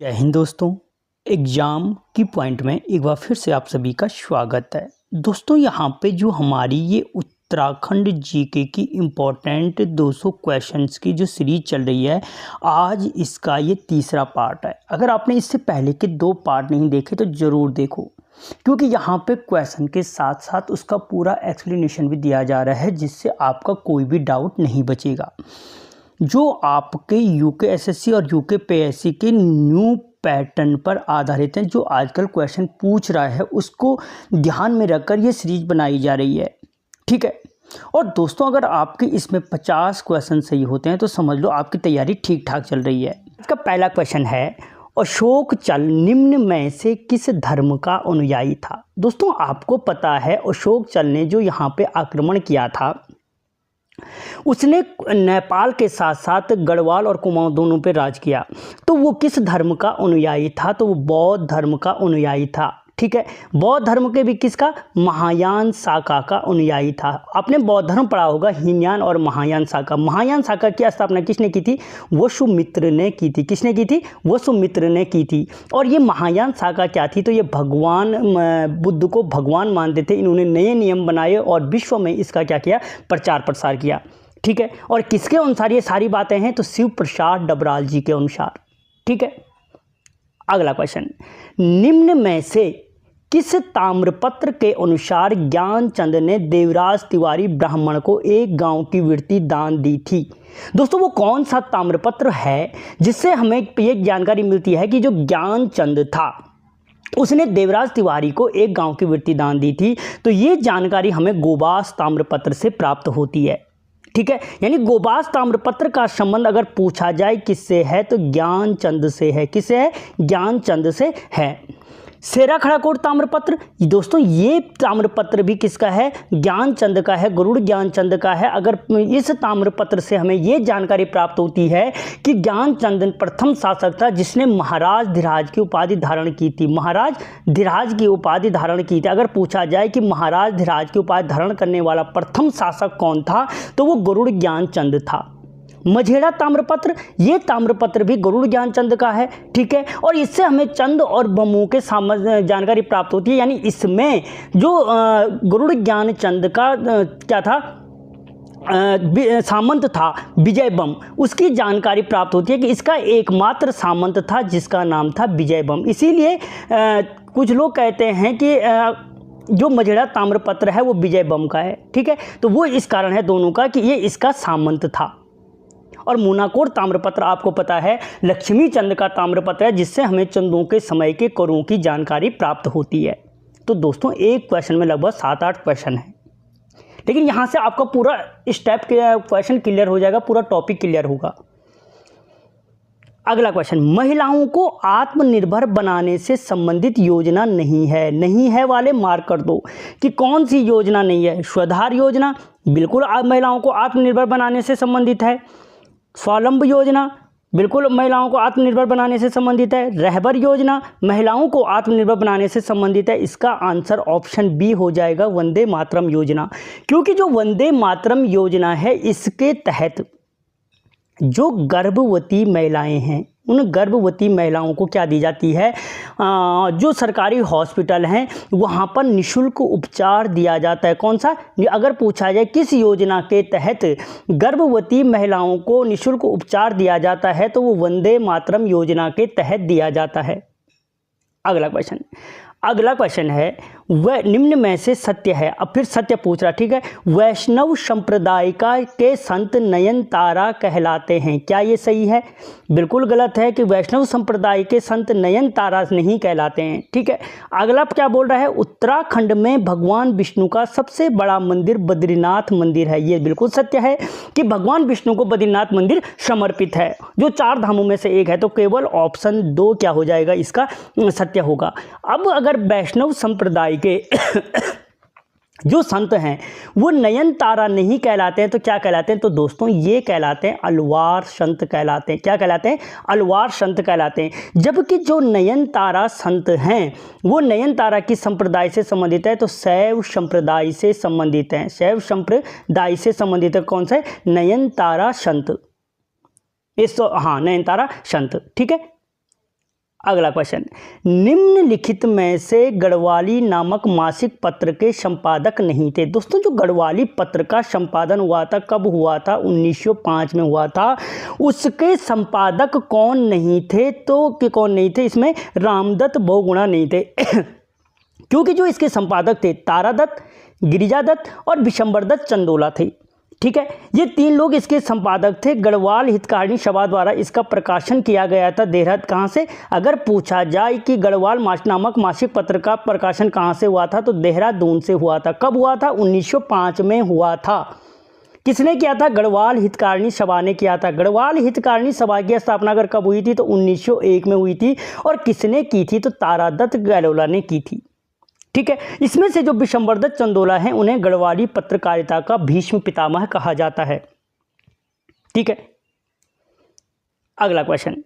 जय हिंद दोस्तों। एग्ज़ाम की पॉइंट में एक बार फिर से आप सभी का स्वागत है। दोस्तों यहाँ पे जो हमारी ये उत्तराखंड जीके की इम्पोर्टेंट 200 क्वेश्चंस की जो सीरीज चल रही है, आज इसका ये तीसरा पार्ट है। अगर आपने इससे पहले के 2 पार्ट नहीं देखे तो ज़रूर देखो, क्योंकि यहाँ पे क्वेश्चन के साथ साथ उसका पूरा एक्सप्लेनेशन भी दिया जा रहा है, जिससे आपका कोई भी डाउट नहीं बचेगा। जो आपके यूकेएसएससी और यूके पीएससी के न्यू पैटर्न पर आधारित हैं, जो आजकल क्वेश्चन पूछ रहा है उसको ध्यान में रखकर ये सीरीज बनाई जा रही है, ठीक है। और दोस्तों अगर आपके इसमें 50 क्वेश्चन सही होते हैं तो समझ लो आपकी तैयारी ठीक ठाक चल रही है। इसका पहला क्वेश्चन है, अशोक चल निम्न में से किस धर्म का अनुयायी था। दोस्तों आपको पता है अशोक चल ने जो यहाँ पे आक्रमण किया था, उसने नेपाल के साथ साथ गढ़वाल और कुमाऊं दोनों पे राज किया। तो वो किस धर्म का अनुयायी था? तो वो बौद्ध धर्म का अनुयायी था, ठीक है। बौद्ध धर्म के भी किसका? महायान शाखा का अनुयायी था। आपने बौद्ध धर्म पढ़ा होगा, हीनयान और महायान शाखा। महायान शाखा की स्थापना किसने की थी? वसुमित्र ने की थी। किसने की थी? वसुमित्र ने की थी। और ये महायान शाखा क्या थी? तो ये भगवान बुद्ध को भगवान मानते थे। इन्होंने नए नियम बनाए और विश्व में इसका क्या किया? प्रचार प्रसार किया, ठीक है। और किसके अनुसार ये सारी बातें हैं? तो शिव प्रसाद डबराल जी के अनुसार, ठीक है। अगला क्वेश्चन, निम्न में से किस ताम्रपत्र के अनुसार ज्ञानचंद ने देवराज तिवारी ब्राह्मण को एक गांव की वृत्ति दान दी थी? दोस्तों वो कौन सा ताम्रपत्र है जिससे हमें ये जानकारी मिलती है कि जो ज्ञानचंद था उसने देवराज तिवारी को एक गांव की वृत्ति दान दी थी? तो ये जानकारी हमें गोबास ताम्रपत्र से प्राप्त होती है, ठीक है। यानी गोबास ताम्रपत्र का संबंध अगर पूछा जाए किससे है तो ज्ञानचंद से है। किससे है? ज्ञानचंद से है। सेराखड़ाकोट ताम्रपत्र, दोस्तों ये ताम्रपत्र भी किसका है? ज्ञानचंद का है, गरुड़ ज्ञानचंद का है। अगर इस ताम्रपत्र से हमें ये जानकारी प्राप्त होती है कि ज्ञानचंद प्रथम शासक था जिसने महाराज धीराज की उपाधि धारण की थी। महाराज धीराज की उपाधि धारण की थी। अगर पूछा जाए कि महाराज धीराज की उपाधि धारण करने वाला प्रथम शासक कौन था, तो वो गरुड़ ज्ञानचंद था। मझेड़ा ताम्रपत्र, ये ताम्रपत्र भी गरुड़ ज्ञानचंद का है, ठीक है। और इससे हमें चंद और बमू के जानकारी प्राप्त होती है। यानी इसमें जो गरुड़ ज्ञानचंद का क्या था? सामंत था विजय बम, उसकी जानकारी प्राप्त होती है कि इसका एकमात्र सामंत था जिसका नाम था विजय बम। इसीलिए कुछ लोग कहते हैं कि जो मझेड़ा ताम्रपत्र है वो विजय बम का है, ठीक है। तो वो इस कारण है दोनों का कि ये इसका सामंत था। और मूनाकोट ताम्रपत्र आपको पता है लक्ष्मी चंद का ताम्रपत्र है, जिससे हमें चंदों के समय के करों की जानकारी प्राप्त होती है। तो दोस्तों एक क्वेश्चन में लगभग 7-8 क्वेश्चन है, लेकिन यहाँ से आपका पूरा स्टेप क्वेश्चन क्लियर हो जाएगा, पूरा टॉपिक क्लियर होगा। अगला क्वेश्चन, महिलाओं को आत्मनिर्भर बनाने से संबंधित योजना नहीं है। नहीं है वाले मार्क कर दो कि कौन सी योजना नहीं है। स्वधार योजना बिल्कुल महिलाओं को आत्मनिर्भर बनाने से संबंधित है। स्वावलंब योजना बिल्कुल महिलाओं को आत्मनिर्भर बनाने से संबंधित है। रहबर योजना महिलाओं को आत्मनिर्भर बनाने से संबंधित है। इसका आंसर ऑप्शन बी हो जाएगा, वंदे मातरम योजना। क्योंकि जो वंदे मातरम योजना है इसके तहत जो गर्भवती महिलाएं हैं उन गर्भवती महिलाओं को क्या दी जाती है? जो सरकारी हॉस्पिटल हैं वहाँ पर निःशुल्क उपचार दिया जाता है। कौन सा? अगर पूछा जाए किस योजना के तहत गर्भवती महिलाओं को निःशुल्क उपचार दिया जाता है, तो वो वंदे मातरम योजना के तहत दिया जाता है। अगला क्वेश्चन है, वह निम्न में से सत्य है। अब फिर सत्य पूछ रहा, ठीक है। वैष्णव संप्रदाय के संत नयनतारा कहलाते हैं, क्या ये सही है? बिल्कुल गलत है कि वैष्णव संप्रदाय के संत नयनतारा नहीं कहलाते हैं, ठीक है। अगला क्या बोल रहा है? उत्तराखंड में भगवान विष्णु का सबसे बड़ा मंदिर बद्रीनाथ मंदिर है। ये बिल्कुल सत्य है कि भगवान विष्णु को बद्रीनाथ मंदिर समर्पित है, जो 4 धामों में से एक है। तो केवल ऑप्शन 2 क्या हो जाएगा? इसका सत्य होगा। अब अगर वैष्णव संप्रदाय के जो संत हैं वो नयनतारा नहीं कहलाते हैं तो क्या कहलाते हैं? तो दोस्तों ये कहलाते हैं अलवार संत कहलाते हैं। क्या कहलाते हैं? अलवार संत कहलाते हैं। जबकि जो नयनतारा संत हैं वो नयनतारा की संप्रदाय से संबंधित है, तो शैव संप्रदाय से संबंधित हैं। शैव संप्रदाय से संबंधित है। कौन सा? नयनतारा संत। हाँ, नयनतारा संत, ठीक है। अगला क्वेश्चन, निम्नलिखित में से गढ़वाली नामक मासिक पत्र के संपादक नहीं थे। दोस्तों जो गढ़वाली पत्र का संपादन हुआ था, कब हुआ था? 1905 में हुआ था। उसके संपादक कौन नहीं थे? तो कि कौन नहीं थे? इसमें रामदत्त बहुगुणा नहीं थे क्योंकि जो इसके संपादक थे तारादत्त, गिरिजादत्त और विशंबरदत्त चंदोला थे। ठीक है, ये 3 लोग इसके संपादक थे। गढ़वाल हितकारिणी सभा द्वारा इसका प्रकाशन किया गया था। देहरादून कहाँ से? अगर पूछा जाए कि गढ़वाल नामक मासिक पत्र का प्रकाशन कहाँ से हुआ था, तो देहरादून से हुआ था। कब हुआ था? 1905 में हुआ था। किसने किया था? गढ़वाल हितकारिणी सभा ने किया था। गढ़वाल हितकारिणी सभा की स्थापना अगर कब हुई थी, तो 1901 में हुई थी। और किसने की थी? तो तारादत्त गैलोला ने की थी। ठीक है, इसमें से जो विशंबरदत्त चंदोला हैं, उन्हें गढ़वाली पत्रकारिता का भीष्म पितामह कहा जाता है। ठीक है, अगला क्वेश्चन,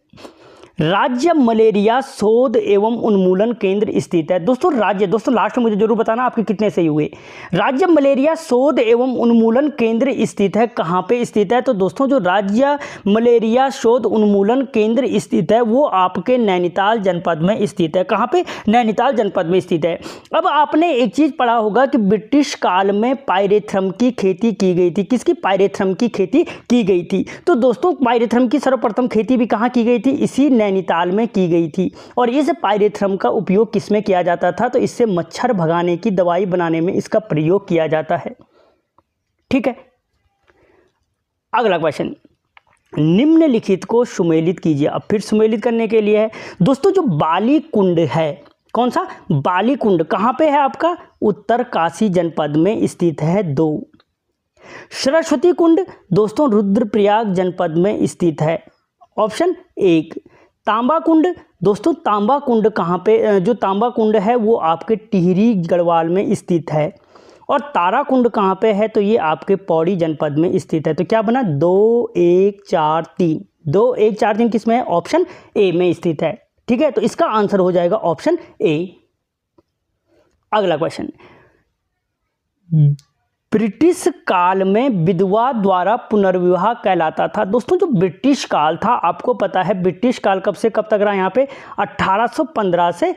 राज्य मलेरिया शोध एवं उन्मूलन केंद्र स्थित है। दोस्तों लास्ट में मुझे जरूर बताना आपके कितने सही हुए। राज्य मलेरिया शोध एवं उन्मूलन केंद्र स्थित है, कहाँ पे स्थित है? तो दोस्तों जो राज्य मलेरिया शोध उन्मूलन केंद्र स्थित है वो आपके नैनीताल जनपद में स्थित है। कहाँ पे? नैनीताल जनपद में स्थित है। अब आपने एक चीज पढ़ा होगा कि ब्रिटिश काल में पायरेथ्रम की खेती की गई थी। किसकी? पायरेथ्रम की खेती की गई थी। तो दोस्तों पायरेथ्रम की सर्वप्रथम खेती भी कहाँ की गई थी? इसी नैनीताल में की गई थी। और इस पायरेथ्रम का उपयोग किसमें किया जाता था? तो इससे मच्छर भगाने की दवाई बनाने में इसका प्रयोग किया जाता है। ठीक है, अगला क्वेश्चन, निम्नलिखित को सुमेलित कीजिए। अब फिर सुमेलित करने के लिए है दोस्तों जो बाली कुंड है, कौन सा? बाली कुंड कहाँ पे है आपका? उत्तरकाशी जनपद में स्थित है। 2 सरस्वती कुंड दोस्तों रुद्रप्रयाग जनपद में स्थित है। ऑप्शन 1 तांबा कुंड दोस्तों तांबा कुंड कहाँ पे? जो तांबा कुंड है वो आपके टिहरी गढ़वाल में स्थित है। और तारा कुंड कहाँ पे है? तो ये आपके पौड़ी जनपद में स्थित है। तो क्या बना? 2 1 4 3 2 1 4 3 किस में है? ऑप्शन ए में स्थित है। ठीक है, तो इसका आंसर हो जाएगा ऑप्शन ए। अगला क्वेश्चन, ब्रिटिश काल में विधवा द्वारा पुनर्विवाह कहलाता था। दोस्तों जो ब्रिटिश काल था, आपको पता है ब्रिटिश काल कब से कब तक रहा? यहाँ पे 1815 से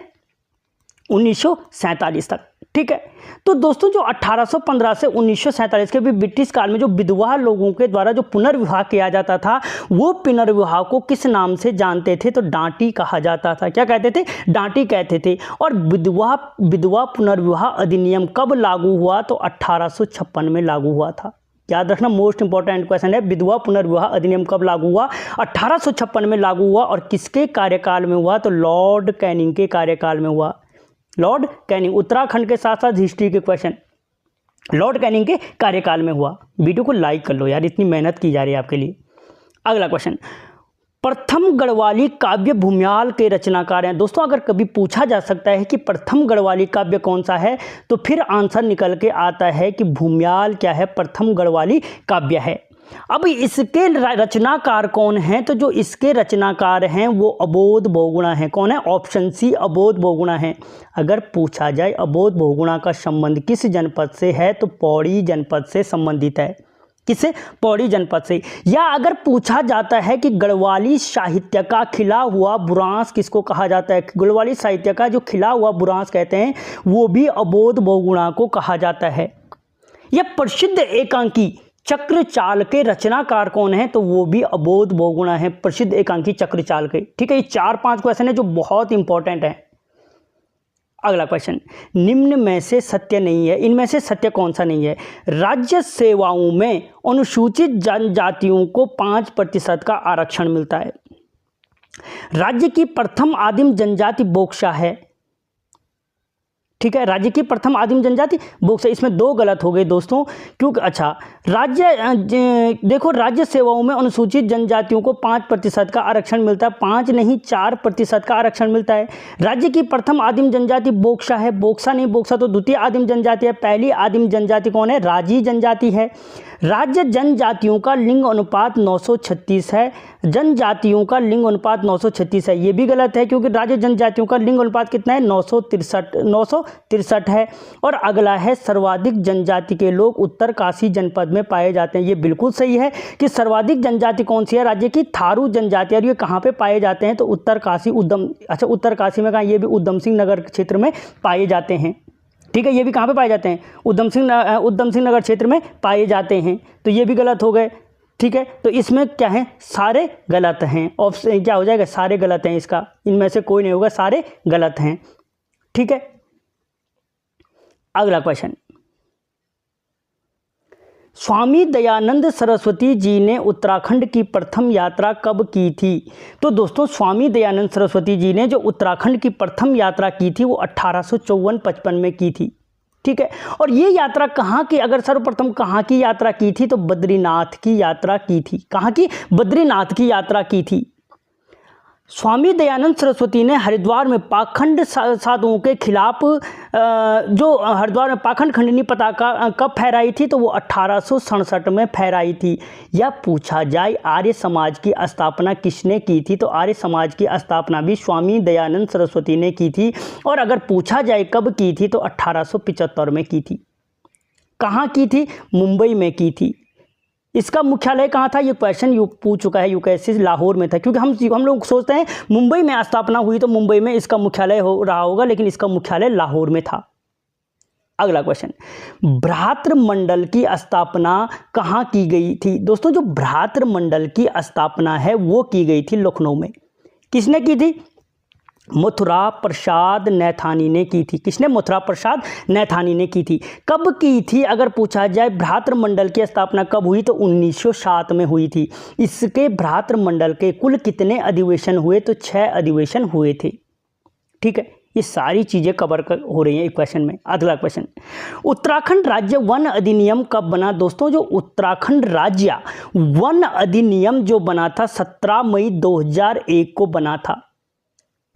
1947 तक। ठीक है, तो दोस्तों जो 1815 से 1947 के भी ब्रिटिश काल में जो विधवा लोगों के द्वारा जो पुनर्विवाह किया जाता था, वो पुनर्विवाह को किस नाम से जानते थे? तो डांटी कहा जाता था। क्या कहते थे? डांटी कहते थे। और विधवा पुनर्विवाह अधिनियम कब लागू हुआ? तो 1856 में लागू हुआ था। याद रखना, मोस्ट इंपॉर्टेंट क्वेश्चन है। विधवा पुनर्विवाह अधिनियम कब लागू हुआ? 1856 में लागू हुआ। और किसके कार्यकाल में हुआ? तो लॉर्ड कैनिंग के कार्यकाल में हुआ। लॉर्ड कैनिंग, उत्तराखंड के साथ साथ हिस्ट्री के क्वेश्चन लॉर्ड कैनिंग के कार्यकाल में हुआ। वीडियो को लाइक कर लो यार, इतनी मेहनत की जा रही है आपके लिए। अगला क्वेश्चन, प्रथम गढ़वाली काव्य भूमियाल के रचनाकार हैं। दोस्तों अगर कभी पूछा जा सकता है कि प्रथम गढ़वाली काव्य कौन सा है, तो फिर आंसर निकल के आता है कि भूमियाल क्या है? प्रथम गढ़वाली काव्य है। अब इसके रचनाकार कौन हैं? तो जो इसके रचनाकार हैं वो अबोध बहुगुणा हैं। कौन है? ऑप्शन सी अबोध बहुगुणा हैं। अगर पूछा जाए अबोध बहुगुणा का संबंध किस जनपद से है, तो पौड़ी जनपद से संबंधित है। किससे? पौड़ी जनपद से। या अगर पूछा जाता है कि गढ़वाली साहित्य का खिला हुआ बुरांस किसको कहा जाता है? गढ़वाली साहित्य का जो खिला हुआ बुरांस कहते हैं, वो भी अबोध बहुगुणा को कहा जाता है। यह प्रसिद्ध एकांकी चक्रचाल के रचनाकार कौन है? तो वो भी अबोध बहुगुणा है, प्रसिद्ध एकांकी चक्रचाल के। ठीक है, ये 4-5 क्वेश्चन है जो बहुत इंपॉर्टेंट है। अगला क्वेश्चन, निम्न में से सत्य नहीं है। इनमें से सत्य कौन सा नहीं है? राज्य सेवाओं में अनुसूचित जनजातियों को 5% का आरक्षण मिलता है। राज्य की प्रथम आदिम जनजाति बोक्सा है। ठीक है, राज्य की प्रथम आदिम जनजाति बोक्सा। इसमें 2 गलत हो गए दोस्तों, क्योंकि अच्छा देखो राज्य सेवाओं में अनुसूचित जनजातियों को 5% का आरक्षण मिलता है। 5 नहीं 4% का आरक्षण मिलता है। राज्य की प्रथम आदिम जनजाति बोक्सा है। बोक्सा नहीं, बोक्सा तो द्वितीय आदिम जनजाति है। पहली आदिम जनजाति कौन है? राजी जनजाति है। राज्य जनजातियों का लिंग अनुपात 936 है। जनजातियों का लिंग अनुपात 936 है, ये भी गलत है क्योंकि राज्य जनजातियों का लिंग अनुपात कितना है, 963 है। और अगला है सर्वाधिक जनजाति के लोग उत्तरकाशी जनपद में पाए जाते हैं। ये बिल्कुल सही है कि सर्वाधिक जनजाति कौन सी है, राज्य की थारू जनजाति। और ये कहाँ पे पाए जाते हैं, तो उत्तरकाशी उत्तरकाशी में कहाँ, ये भी उधम सिंह नगर क्षेत्र में पाए जाते हैं। ठीक है, ये भी कहाँ पे पाए जाते हैं, उधम सिंह नगर क्षेत्र में पाए जाते हैं। तो ये भी गलत हो गए। ठीक है, तो इसमें क्या है, सारे गलत हैं। ऑप्शन क्या हो जाएगा, सारे गलत हैं, इसका इनमें से कोई नहीं होगा, सारे गलत हैं। ठीक है, अगला क्वेश्चन, स्वामी दयानंद सरस्वती जी ने उत्तराखंड की प्रथम यात्रा कब की थी? तो दोस्तों स्वामी दयानंद सरस्वती जी ने जो उत्तराखंड की प्रथम यात्रा की थी वो 1854-55 में की थी। ठीक है, और ये यात्रा कहाँ की, अगर सर्वप्रथम कहाँ की यात्रा की थी, तो बद्रीनाथ की यात्रा की थी। कहाँ की, बद्रीनाथ की यात्रा की थी। स्वामी दयानंद सरस्वती ने हरिद्वार में पाखंड साधुओं के खिलाफ जो हरिद्वार में पाखंड खंडनी पताका कब फहराई थी, तो वो 1867 में फहराई थी। या पूछा जाए आर्य समाज की स्थापना किसने की थी, तो आर्य समाज की स्थापना भी स्वामी दयानंद सरस्वती ने की थी। और अगर पूछा जाए कब की थी, तो 1875 में की थी। कहाँ की थी, मुंबई में की थी। इसका मुख्यालय कहाँ था, ये क्वेश्चन पूछ चुका है यूपीएससी, लाहौर में था। क्योंकि हम लोग सोचते हैं मुंबई में स्थापना हुई तो मुंबई में इसका मुख्यालय हो रहा होगा, लेकिन इसका मुख्यालय लाहौर में था। अगला क्वेश्चन, भ्रातृ मंडल की स्थापना कहाँ की गई थी? दोस्तों जो भ्रातृ मंडल की स्थापना है वो की गई थी लखनऊ में। किसने की थी, मथुरा प्रसाद नैथानी ने की थी। किसने, मथुरा प्रसाद नैथानी ने की थी। कब की थी, अगर पूछा जाए भ्रातृमंडल की स्थापना कब हुई, तो 1907 में हुई थी। इसके भ्रातृमंडल के कुल कितने अधिवेशन हुए, तो 6 अधिवेशन हुए थे। ठीक है, ये सारी चीज़ें कवर हो रही हैं एक क्वेश्चन में। अगला क्वेश्चन, उत्तराखंड राज्य वन अधिनियम कब बना? दोस्तों जो उत्तराखंड राज्य वन अधिनियम जो बना था 17 मई 2001 को बना था।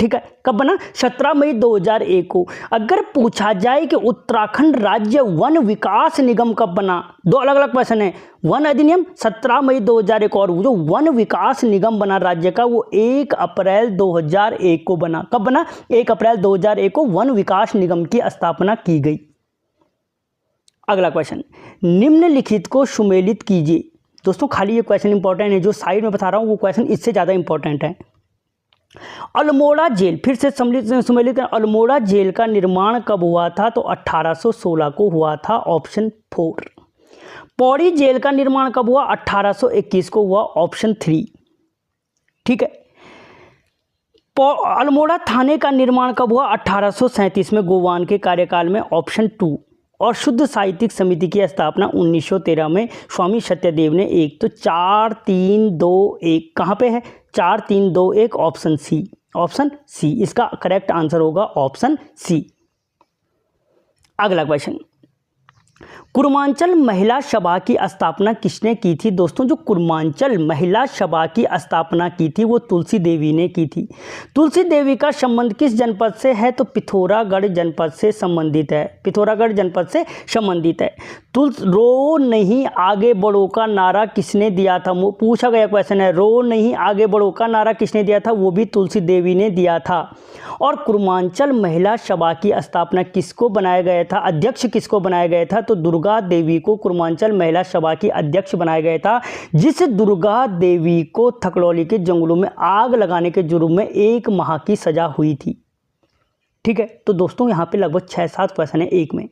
ठीक है, कब बना, 17 मई 2001 को। अगर पूछा जाए कि उत्तराखंड राज्य वन विकास निगम कब बना, दो अलग अलग क्वेश्चन है। वन अधिनियम 17 मई 2001 और जो वन विकास निगम बना राज्य का वो 1 अप्रैल 2001 को बना। कब बना, 1 अप्रैल 2001 को वन विकास निगम की स्थापना की गई। अगला क्वेश्चन, निम्नलिखित को सुमेलित कीजिए। दोस्तों खाली ये क्वेश्चन इंपॉर्टेंट है, जो साइड में बता रहा हूं वो क्वेश्चन इससे ज्यादा इंपॉर्टेंट है। अल्मोड़ा जेल, फिर से सुमेलित करें, अल्मोड़ा जेल का निर्माण कब हुआ था, तो 1816 को हुआ था, ऑप्शन 4। पौड़ी जेल का निर्माण कब हुआ, 1821 को हुआ, ऑप्शन 3। ठीक है, अल्मोड़ा थाने का निर्माण कब हुआ, 1837 में गोवान के कार्यकाल में, ऑप्शन 2। और शुद्ध साहित्यिक समिति की स्थापना 1913 में स्वामी सत्यदेव ने। एक तो 4 3 2 1 कहाँ पे है, 4 3 2 1, ऑप्शन सी। ऑप्शन सी इसका करेक्ट आंसर होगा, ऑप्शन सी। अगला क्वेश्चन, कुर्मांचल महिला सभा की स्थापना किसने की थी? दोस्तों जो कुर्मांचल महिला सभा की स्थापना की थी वो तुलसी देवी ने की थी। तुलसी देवी का संबंध किस जनपद से है, तो पिथौरागढ़ जनपद से संबंधित है। पिथौरागढ़ जनपद से संबंधित है। रो नहीं आगे बढ़ो का नारा किसने दिया था, पूछा गया क्वेश्चन है। रो नहीं आगे बढ़ो का नारा किसने दिया था, वो भी तुलसी देवी ने दिया था। और कुर्मांचल महिला सभा की स्थापना किसको बनाया गया था, अध्यक्ष किसको बनाया गया था, तो दुर्गा देवी को कुर्मांचल महिला सभा की अध्यक्ष बनाया गया था। जिस दुर्गा देवी को थकड़ौली के जंगलों में आग लगाने के जुर्म में 1 माह की सजा हुई थी। ठीक है, तो दोस्तों यहाँ पे लगभग 6-7 क्वेश्चन है एक में।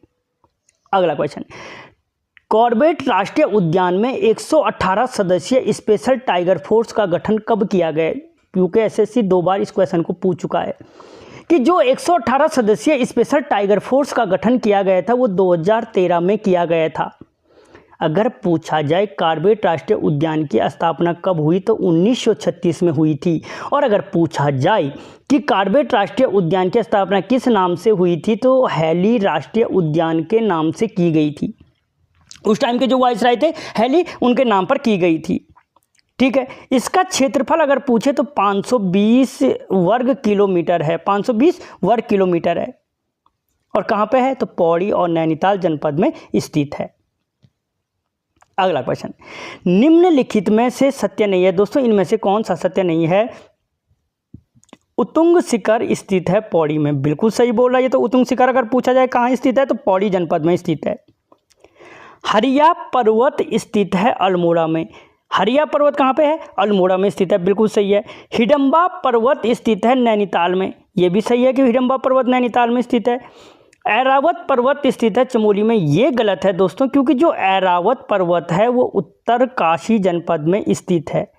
अगला क्वेश्चन, कॉर्बेट राष्ट्रीय उद्यान में 118 सदस्यीय स्पेशल टाइगर फोर्स का गठन कब किया गया? यूपीएससी 2 बार इस क्वेश्चन को पूछ चुका है कि जो 118 सदस्यीय स्पेशल टाइगर फोर्स का गठन किया गया था वो 2013 में किया गया था। अगर पूछा जाए कॉर्बेट राष्ट्रीय उद्यान की स्थापना कब हुई, तो 1936 में हुई थी। और अगर पूछा जाए कि कॉर्बेट राष्ट्रीय उद्यान की स्थापना किस नाम से हुई थी, तो हैली राष्ट्रीय उद्यान के नाम से की गई थी। उस टाइम के जो वाइसराय थे हैली, उनके नाम पर की गई थी। ठीक है, इसका क्षेत्रफल अगर पूछे तो 520 वर्ग किलोमीटर है। 520 वर्ग किलोमीटर है। और कहाँ पे है, तो पौड़ी और नैनीताल जनपद में स्थित है। अगला क्वेश्चन, निम्नलिखित में से सत्य नहीं है। दोस्तों इनमें से कौन सा सत्य नहीं है? उत्तुंग शिखर स्थित है पौड़ी में। बिल्कुल सही बोल रहा है। तो उत्तुंग शिखर अगर पूछा जाए कहाँ स्थित है तो पौड़ी जनपद में स्थित है। हरिया पर्वत स्थित है अल्मोड़ा में। हरिया पर्वत कहाँ पे है? अल्मोड़ा में स्थित है। बिल्कुल सही है। हिडम्बा पर्वत स्थित है नैनीताल में। ये भी सही है कि हिडम्बा पर्वत नैनीताल में स्थित है। ऐरावत पर्वत स्थित है चमोली में। ये गलत है दोस्तों, क्योंकि जो ऐरावत पर्वत है वो उत्तरकाशी जनपद में स्थित है।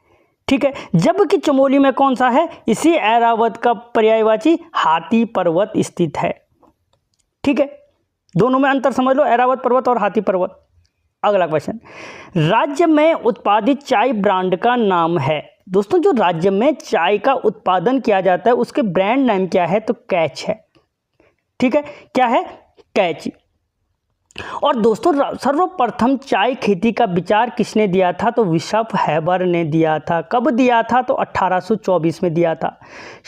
ठीक है, जबकि चमोली में कौन सा है? इसी ऐरावत का पर्यायवाची हाथी पर्वत स्थित है। ठीक है, दोनों में अंतर समझ लो, ऐरावत पर्वत और हाथी पर्वत। अगला क्वेश्चन, राज्य में उत्पादित चाय ब्रांड का नाम है। दोस्तों जो राज्य में चाय का उत्पादन किया जाता है उसके ब्रांड नाम क्या है? तो कैच है। ठीक है, क्या है? कैच। और दोस्तों सर्वप्रथम चाय खेती का विचार किसने दिया था? तो बिशप हैबर ने दिया था। कब दिया था? तो 1824 में दिया था।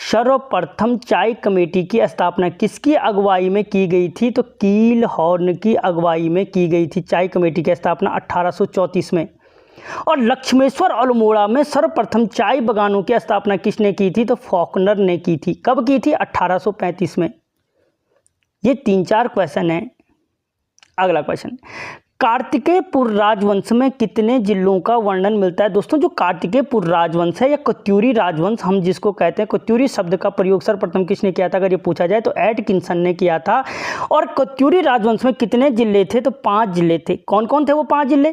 सर्वप्रथम चाय कमेटी की स्थापना किसकी अगुवाई में की गई थी? तो कील हॉर्न की अगुवाई में की गई थी चाय कमेटी की स्थापना 1834 में। और लक्ष्मेश्वर अल्मोड़ा में सर्वप्रथम चाय बागानों की स्थापना किसने की थी? तो फॉकनर ने की थी। कब की थी? 1835 में। ये 3-4 क्वेश्चन हैं। अगला क्वेश्चन, कार्तिकेयपुर राजवंश में कितने जिलों का वर्णन मिलता है? दोस्तों जो कार्तिकेयपुर राजवंश है या कत्यूरी राजवंश हम जिसको कहते हैं, कत्यूरी शब्द का प्रयोग सर्वप्रथम किसने किया था? अगर ये पूछा जाए तो एटकिंसन ने किया था। और कत्यूरी राजवंश में कितने जिले थे? तो 5 जिले थे। कौन कौन थे वो 5 जिले?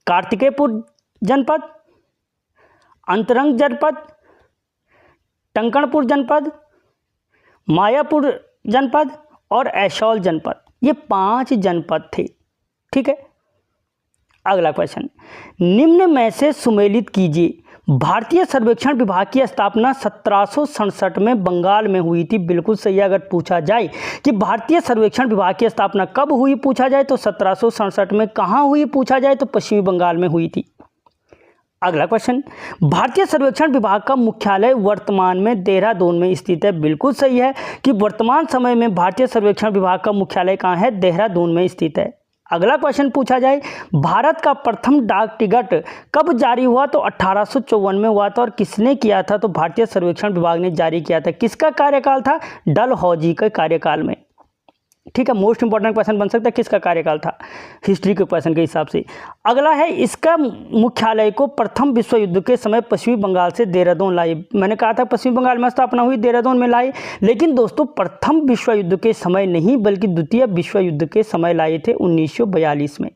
कार्तिकेयपुर जनपद, अंतरंग जनपद, टंकणपुर जनपद, मायापुर जनपद और ऐशौल जनपद। ये 5 जनपद थे। ठीक है, अगला क्वेश्चन, निम्न में से सुमेलित कीजिए। भारतीय सर्वेक्षण विभाग की स्थापना 1767 में बंगाल में हुई थी। बिल्कुल सही है। अगर पूछा जाए कि भारतीय सर्वेक्षण विभाग की स्थापना कब हुई पूछा जाए तो 1767 में। कहाँ हुई पूछा जाए तो पश्चिमी बंगाल में हुई थी। अगला क्वेश्चन, भारतीय सर्वेक्षण विभाग का मुख्यालय वर्तमान में देहरादून में स्थित है। बिल्कुल सही है कि वर्तमान समय में भारतीय सर्वेक्षण विभाग का मुख्यालय कहाँ है? देहरादून में स्थित है। अगला क्वेश्चन पूछा जाए, भारत का प्रथम डाक टिकट कब जारी हुआ? तो 1854 में हुआ था। और किसने किया था? तो भारतीय सर्वेक्षण विभाग ने जारी किया था। किसका कार्यकाल था? डलहौजी के कार्यकाल में। ठीक है, मोस्ट इंपॉर्टेंट क्वेश्चन बन सकता है किसका कार्यकाल था हिस्ट्री के क्वेश्चन के हिसाब से। अगला है, इसका मुख्यालय को प्रथम विश्व युद्ध के समय पश्चिमी बंगाल से देहरादून लाए। मैंने कहा था पश्चिमी बंगाल में स्थापना हुई, देहरादून में लाए। लेकिन दोस्तों प्रथम विश्व युद्ध के समय नहीं बल्कि द्वितीय विश्व युद्ध के समय लाए थे 1942 में।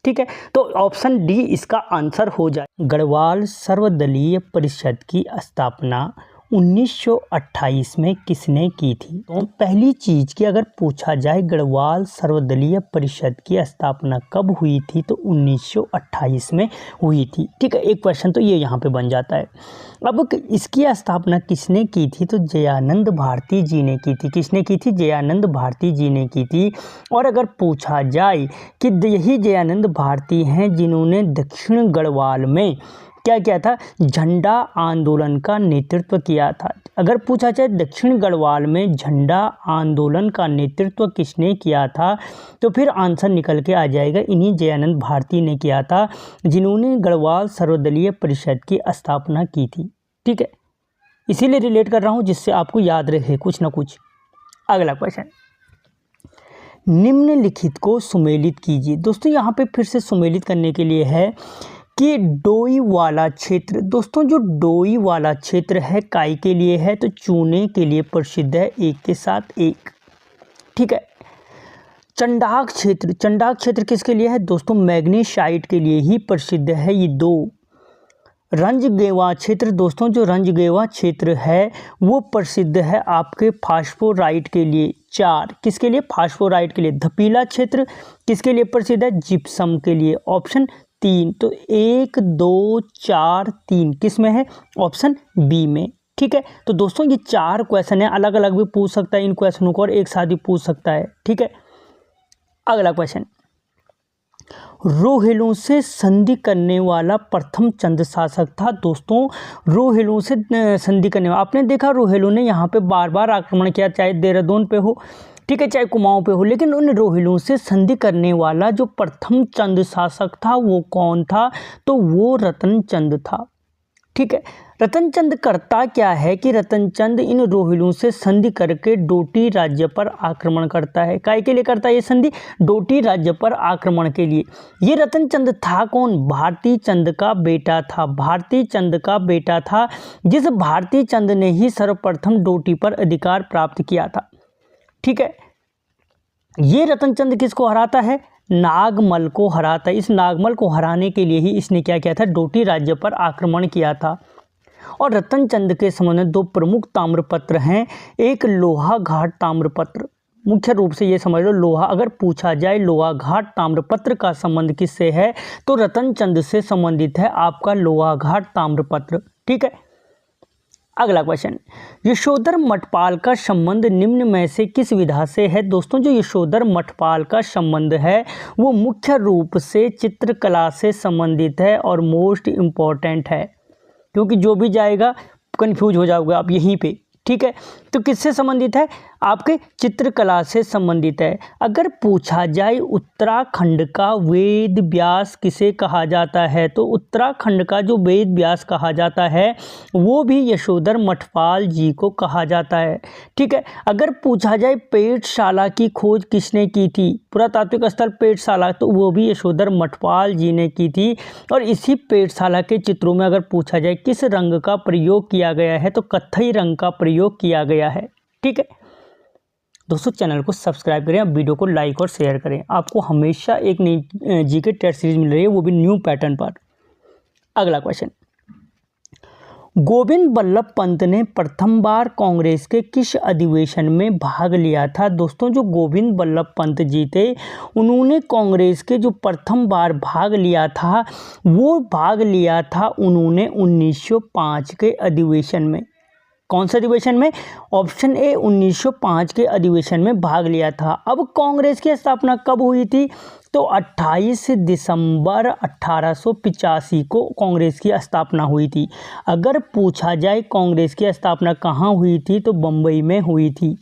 ठीक है, तो ऑप्शन डी इसका आंसर हो जाए। गढ़वाल सर्वदलीय परिषद की स्थापना 1928 में किसने की थी? तो पहली चीज की अगर पूछा जाए गढ़वाल सर्वदलीय परिषद की स्थापना कब हुई थी तो 1928 में हुई थी। ठीक है, एक क्वेश्चन तो ये यहाँ पे बन जाता है। अब इसकी स्थापना किसने की थी? तो जयानंद भारती जी ने की थी। किसने की थी? जयानंद भारती जी ने की थी। और अगर पूछा जाए कि यही जयानंद भारती हैं जिन्होंने दक्षिण गढ़वाल में क्या किया था? झंडा आंदोलन का नेतृत्व किया था। अगर पूछा जाए दक्षिण गढ़वाल में झंडा आंदोलन का नेतृत्व किसने किया था तो फिर आंसर निकल के आ जाएगा इन्हीं जयानंद भारती ने किया था, जिन्होंने गढ़वाल सर्वदलीय परिषद की स्थापना की थी। ठीक है, इसीलिए रिलेट कर रहा हूँ जिससे आपको याद रहे कुछ ना कुछ। अगला क्वेश्चन, निम्नलिखित को सुमेलित कीजिए। दोस्तों यहाँ पे फिर से सुमेलित करने के लिए है कि डोई वाला क्षेत्र। दोस्तों जो डोई वाला क्षेत्र है काय के लिए है? तो चूने के लिए प्रसिद्ध है, एक के साथ एक। ठीक है, चंडाक क्षेत्र, चंडाक क्षेत्र किसके लिए है? दोस्तों मैग्नीसाइट के लिए ही प्रसिद्ध है ये 2। रंजगेवा क्षेत्र, दोस्तों जो रंजगेवा क्षेत्र है वो प्रसिद्ध है आपके फास्फोराइट के लिए। 4 किसके लिए? फास्फोराइट के लिए। धपीला क्षेत्र किसके लिए प्रसिद्ध है? जिप्सम के लिए। ऑप्शन 3, तो 1 2 4 3 किस में है? ऑप्शन बी में। ठीक है, तो दोस्तों ये 4 क्वेश्चन है, अलग अलग भी पूछ सकता है इन क्वेश्चनों को और एक साथ भी पूछ सकता है। ठीक है, अगला क्वेश्चन, रोहिलों से संधि करने वाला प्रथम चंद शासक था। दोस्तों रोहिलों से संधि करने वाला, आपने देखा रोहिलों ने यहाँ पे बार बार आक्रमण किया, चाहे देहरादून पे हो, ठीक है, चाहे कुमाऊं पे हो, लेकिन उन रोहिलों से संधि करने वाला जो प्रथम चंद शासक था वो कौन था? तो वो रतनचंद था। ठीक है, रतनचंद करता क्या है कि रतनचंद इन रोहिलों से संधि करके डोटी राज्य पर आक्रमण करता है। काय के लिए करता है ये संधि? डोटी राज्य पर आक्रमण के लिए। ये रतनचंद था कौन? भारती चंद का बेटा था। भारती चंद का बेटा था, जिस भारती चंद ने ही सर्वप्रथम डोटी पर अधिकार प्राप्त किया था। ठीक है, ये रतनचंद किसको हराता है? नागमल को हराता है। इस नागमल को हराने के लिए ही इसने क्या किया था? डोटी राज्य पर आक्रमण किया था। और रतनचंद के संबंध में दो प्रमुख ताम्रपत्र हैं। एक लोहा घाट ताम्रपत्र, मुख्य रूप से ये समझ लो लोहा, अगर पूछा जाए लोहा घाट ताम्रपत्र का संबंध किससे है तो रतनचंद से संबंधित है आपका लोहा घाट ताम्रपत्र। ठीक है, अगला क्वेश्चन, यशोधर मठपाल का संबंध निम्न में से किस विधा से है? दोस्तों, जो यशोधर मठपाल का संबंध है वो मुख्य रूप से चित्रकला से संबंधित है और मोस्ट इम्पॉर्टेंट है, क्योंकि जो भी जाएगा कंफ्यूज हो जाओगे आप यहीं पे। ठीक है, तो किससे संबंधित है? आपके चित्रकला से संबंधित है। अगर पूछा जाए उत्तराखंड का वेद व्यास किसे कहा जाता है तो उत्तराखंड का जो वेद व्यास कहा जाता है वो भी यशोधर मठपाल जी को कहा जाता है। ठीक है, अगर पूछा जाए पेटशाला की खोज किसने की थी, पुरातात्विक स्थल पेटशाला, तो वो भी यशोधर मठपाल जी ने की थी। और इसी पेटशाला के चित्रों में अगर पूछा जाए किस रंग का प्रयोग किया गया है तो कत्थई रंग का प्रयोग किया गया है। ठीक है दोस्तों, चैनल को सब्सक्राइब करें, वीडियो को लाइक और शेयर करें। आपको हमेशा एक नई जीके टेस्ट सीरीज मिल रही है, वो भी न्यू पैटर्न पर। अगला क्वेश्चन, गोविंद बल्लभ पंत ने प्रथम बार कांग्रेस के किस अधिवेशन में भाग लिया था? दोस्तों, जो गोविंद बल्लभ पंत जी थे उन्होंने कांग्रेस के जो प्रथम बार भाग लिया था वो भाग लिया था उन्होंने 1905 के अधिवेशन में। कौन से अधिवेशन में? ऑप्शन ए 1905 के अधिवेशन में भाग लिया था। अब कांग्रेस की स्थापना कब हुई थी तो 28 दिसंबर 1885 को कांग्रेस की स्थापना हुई थी। अगर पूछा जाए कांग्रेस की स्थापना कहाँ हुई थी तो बम्बई में हुई थी।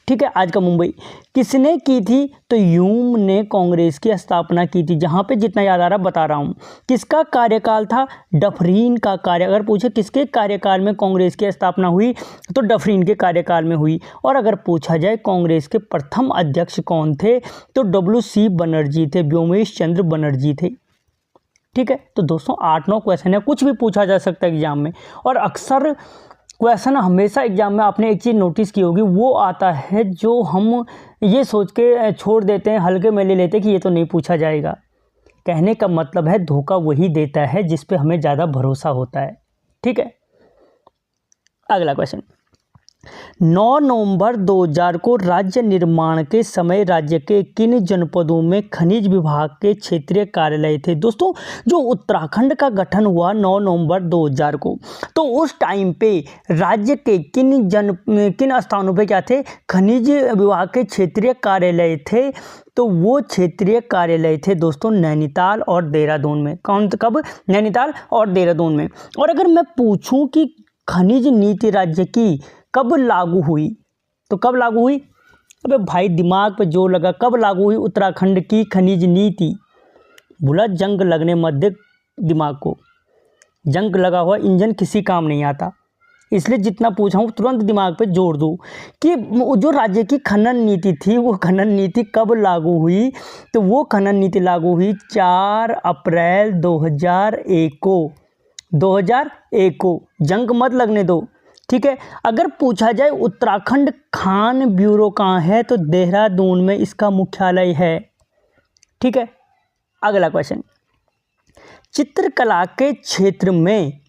ठीक है, आज का मुंबई। किसने की थी तो ह्यूम ने कांग्रेस की स्थापना की थी। जहाँ पे जितना याद आ रहा बता रहा हूँ। किसका कार्यकाल था? डफरीन का कार्य। अगर पूछे किसके कार्यकाल में कांग्रेस की स्थापना हुई तो डफरीन के कार्यकाल में हुई। और अगर पूछा जाए कांग्रेस के प्रथम अध्यक्ष कौन थे तो WC बनर्जी थे, व्योमेश चंद्र बनर्जी थे। ठीक है, तो दोस्तों 8-9 क्वेश्चन है, कुछ भी पूछा जा सकता है एग्जाम में। और अक्सर क्वेश्चन हमेशा एग्जाम में आपने एक चीज़ नोटिस की होगी, वो आता है जो हम ये सोच के छोड़ देते हैं, हल्के में ले लेते हैं कि ये तो नहीं पूछा जाएगा। कहने का मतलब है धोखा वही देता है जिस पे हमें ज़्यादा भरोसा होता है। ठीक है, अगला क्वेश्चन, 9 नवंबर 2000 को राज्य निर्माण के समय राज्य के किन जनपदों में खनिज विभाग के क्षेत्रीय कार्यालय थे? दोस्तों, जो उत्तराखंड का गठन हुआ 9 नवंबर 2000 को, तो उस टाइम पे राज्य के किन स्थानों पे क्या थे? खनिज विभाग के क्षेत्रीय कार्यालय थे। तो वो क्षेत्रीय कार्यालय थे दोस्तों नैनीताल और देहरादून में। कब? नैनीताल और देहरादून में। और अगर मैं पूछूं कि खनिज नीति राज्य की कब लागू हुई तो कब लागू हुई? अबे भाई दिमाग पे जोर लगा, कब लागू हुई उत्तराखंड की खनिज नीति? बोला जंग लगने मत दे दिमाग को, जंग लगा हुआ इंजन किसी काम नहीं आता, इसलिए जितना पूछा हूँ तुरंत दिमाग पे जोर दो कि जो राज्य की खनन नीति थी वो खनन नीति कब लागू हुई? तो वो खनन नीति लागू हुई 4 अप्रैल 2001 को। 2001 को, जंग मत लगने दो। ठीक है, अगर पूछा जाए उत्तराखंड खान ब्यूरो कहाँ है तो देहरादून में इसका मुख्यालय है। ठीक है, अगला क्वेश्चन, चित्रकला के क्षेत्र में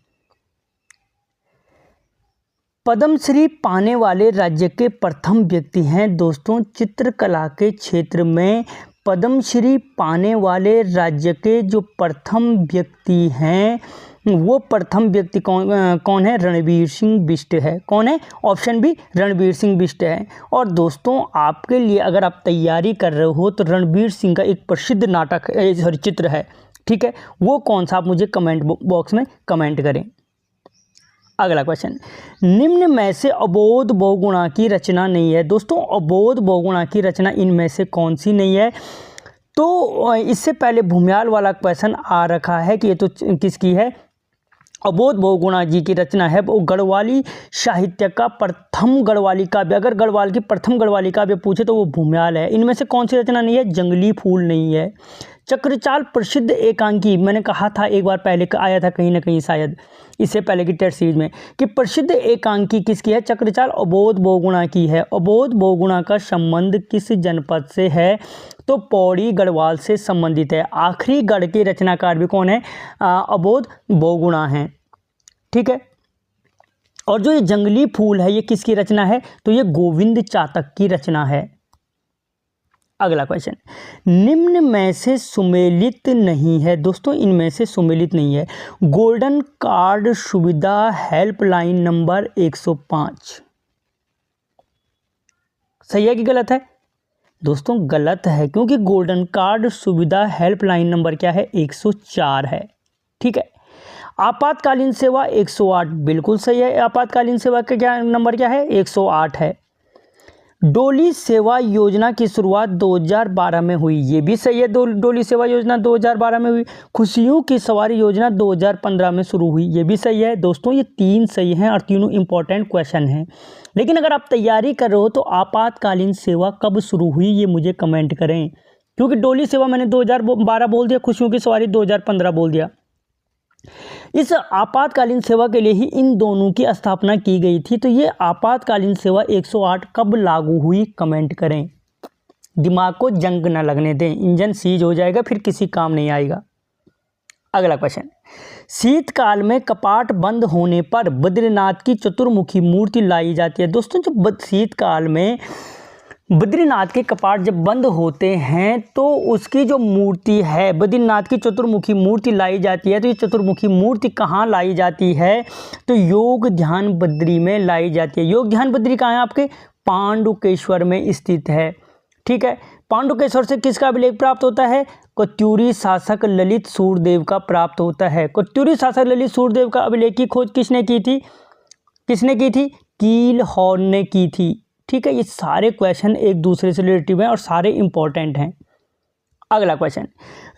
पद्मश्री पाने वाले राज्य के प्रथम व्यक्ति हैं। दोस्तों, चित्रकला के क्षेत्र में पद्मश्री पाने वाले राज्य के जो प्रथम व्यक्ति हैं वो प्रथम व्यक्ति कौन है? रणवीर सिंह बिष्ट है। कौन है? ऑप्शन बी रणवीर सिंह बिष्ट है। और दोस्तों आपके लिए अगर आप तैयारी कर रहे हो तो रणवीर सिंह का एक प्रसिद्ध नाटक चित्र है। ठीक है, वो कौन सा आप मुझे कमेंट बॉक्स में कमेंट करें। अगला क्वेश्चन, निम्न में से अबोध बहुगुणा की रचना नहीं है। दोस्तों अबोध बहुगुणा की रचना इनमें से कौन सी नहीं है? तो इससे पहले भूमियाल वाला क्वेश्चन आ रखा है कि ये तो किसकी है, अबोध बहुगुणा जी की रचना है। वो गढ़वाली साहित्य का प्रथम गढ़वाली काव्य, अगर गढ़वाल की प्रथम गढ़वाली काव्य पूछे तो वो भूमियाल है। इनमें से कौन सी रचना नहीं है? जंगली फूल नहीं है। चक्रचाल प्रसिद्ध एकांकी, मैंने कहा था एक बार पहले आया था कहीं ना कहीं शायद इससे पहले की टेस्ट सीरीज में कि प्रसिद्ध एकांकी किसकी है? चक्रचाल अबोध बहुगुणा की है। अबोध बहुगुणा का संबंध किस जनपद से है? तो पौड़ी गढ़वाल से संबंधित है। आखिरी गढ़ के रचनाकार भी कौन है? अबोध बहुगुणा हैं। ठीक है। और जो ये जंगली फूल है ये किसकी रचना है? तो ये गोविंद चातक की रचना है। अगला क्वेश्चन, निम्न में से सुमेलित नहीं है। दोस्तों इनमें से सुमेलित नहीं है। गोल्डन कार्ड सुविधा हेल्पलाइन नंबर 105 सही है कि गलत है? दोस्तों गलत है, क्योंकि गोल्डन कार्ड सुविधा हेल्पलाइन नंबर क्या है? 104 है। ठीक है। आपातकालीन सेवा 108 बिल्कुल सही है। आपातकालीन सेवा का क्या नंबर क्या है? 108 है। डोली सेवा योजना की शुरुआत 2012 में हुई, ये भी सही है। डोली सेवा योजना 2012 में हुई। खुशियों की सवारी योजना 2015 में शुरू हुई, ये भी सही है। दोस्तों ये 3 सही हैं और तीनों इंपॉर्टेंट क्वेश्चन हैं। लेकिन अगर आप तैयारी कर रहे हो तो आपातकालीन सेवा कब शुरू हुई ये मुझे कमेंट करें, क्योंकि डोली सेवा मैंने 2012 बोल दिया, खुशियों की सवारी 2015 बोल दिया। इस आपातकालीन सेवा के लिए ही इन दोनों की स्थापना की गई थी। तो ये आपातकालीन सेवा 108 कब लागू हुई कमेंट करें। दिमाग को जंग न लगने दें, इंजन सीज हो जाएगा फिर किसी काम नहीं आएगा। अगला क्वेश्चन, शीतकाल में कपाट बंद होने पर बद्रीनाथ की चतुर्मुखी मूर्ति लाई जाती है। दोस्तों जब शीतकाल में बद्रीनाथ के कपाट जब बंद होते हैं तो उसकी जो मूर्ति है बद्रीनाथ की चतुर्मुखी मूर्ति लाई जाती है। तो ये चतुर्मुखी मूर्ति कहाँ लाई जाती है? तो योग ध्यान बद्री में लाई जाती है। योग ध्यान बद्री कहाँ है? आपके पांडुकेश्वर में स्थित है। ठीक है। पांडुकेश्वर से किसका अभिलेख प्राप्त होता है? कत्यूरी शासक ललित सूर्यदेव का प्राप्त होता है। कत्यूरी शासक ललित सूर्यदेव का अभिलेख की खोज किसने की थी? कीलहॉर्न ने की थी। ठीक है। ये सारे क्वेश्चन एक दूसरे से रिलेटिव हैं और सारे इंपॉर्टेंट हैं। अगला क्वेश्चन,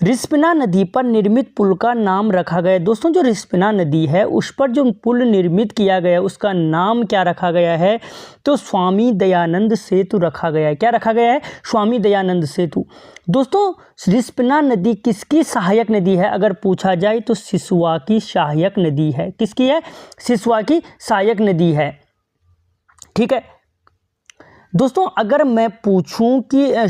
रिस्पना नदी पर निर्मित पुल का नाम रखा गया। दोस्तों जो रिस्पना नदी है उस पर जो पुल निर्मित किया गया उसका नाम क्या रखा गया है? तो स्वामी दयानंद सेतु रखा गया है। क्या रखा गया है? स्वामी दयानंद सेतु। दोस्तों रिस्पना नदी किसकी सहायक नदी है अगर पूछा जाए? तो सिसुआ की सहायक नदी है। किसकी है? सिसुआ की सहायक नदी है। ठीक है। दोस्तों अगर मैं पूछूं कि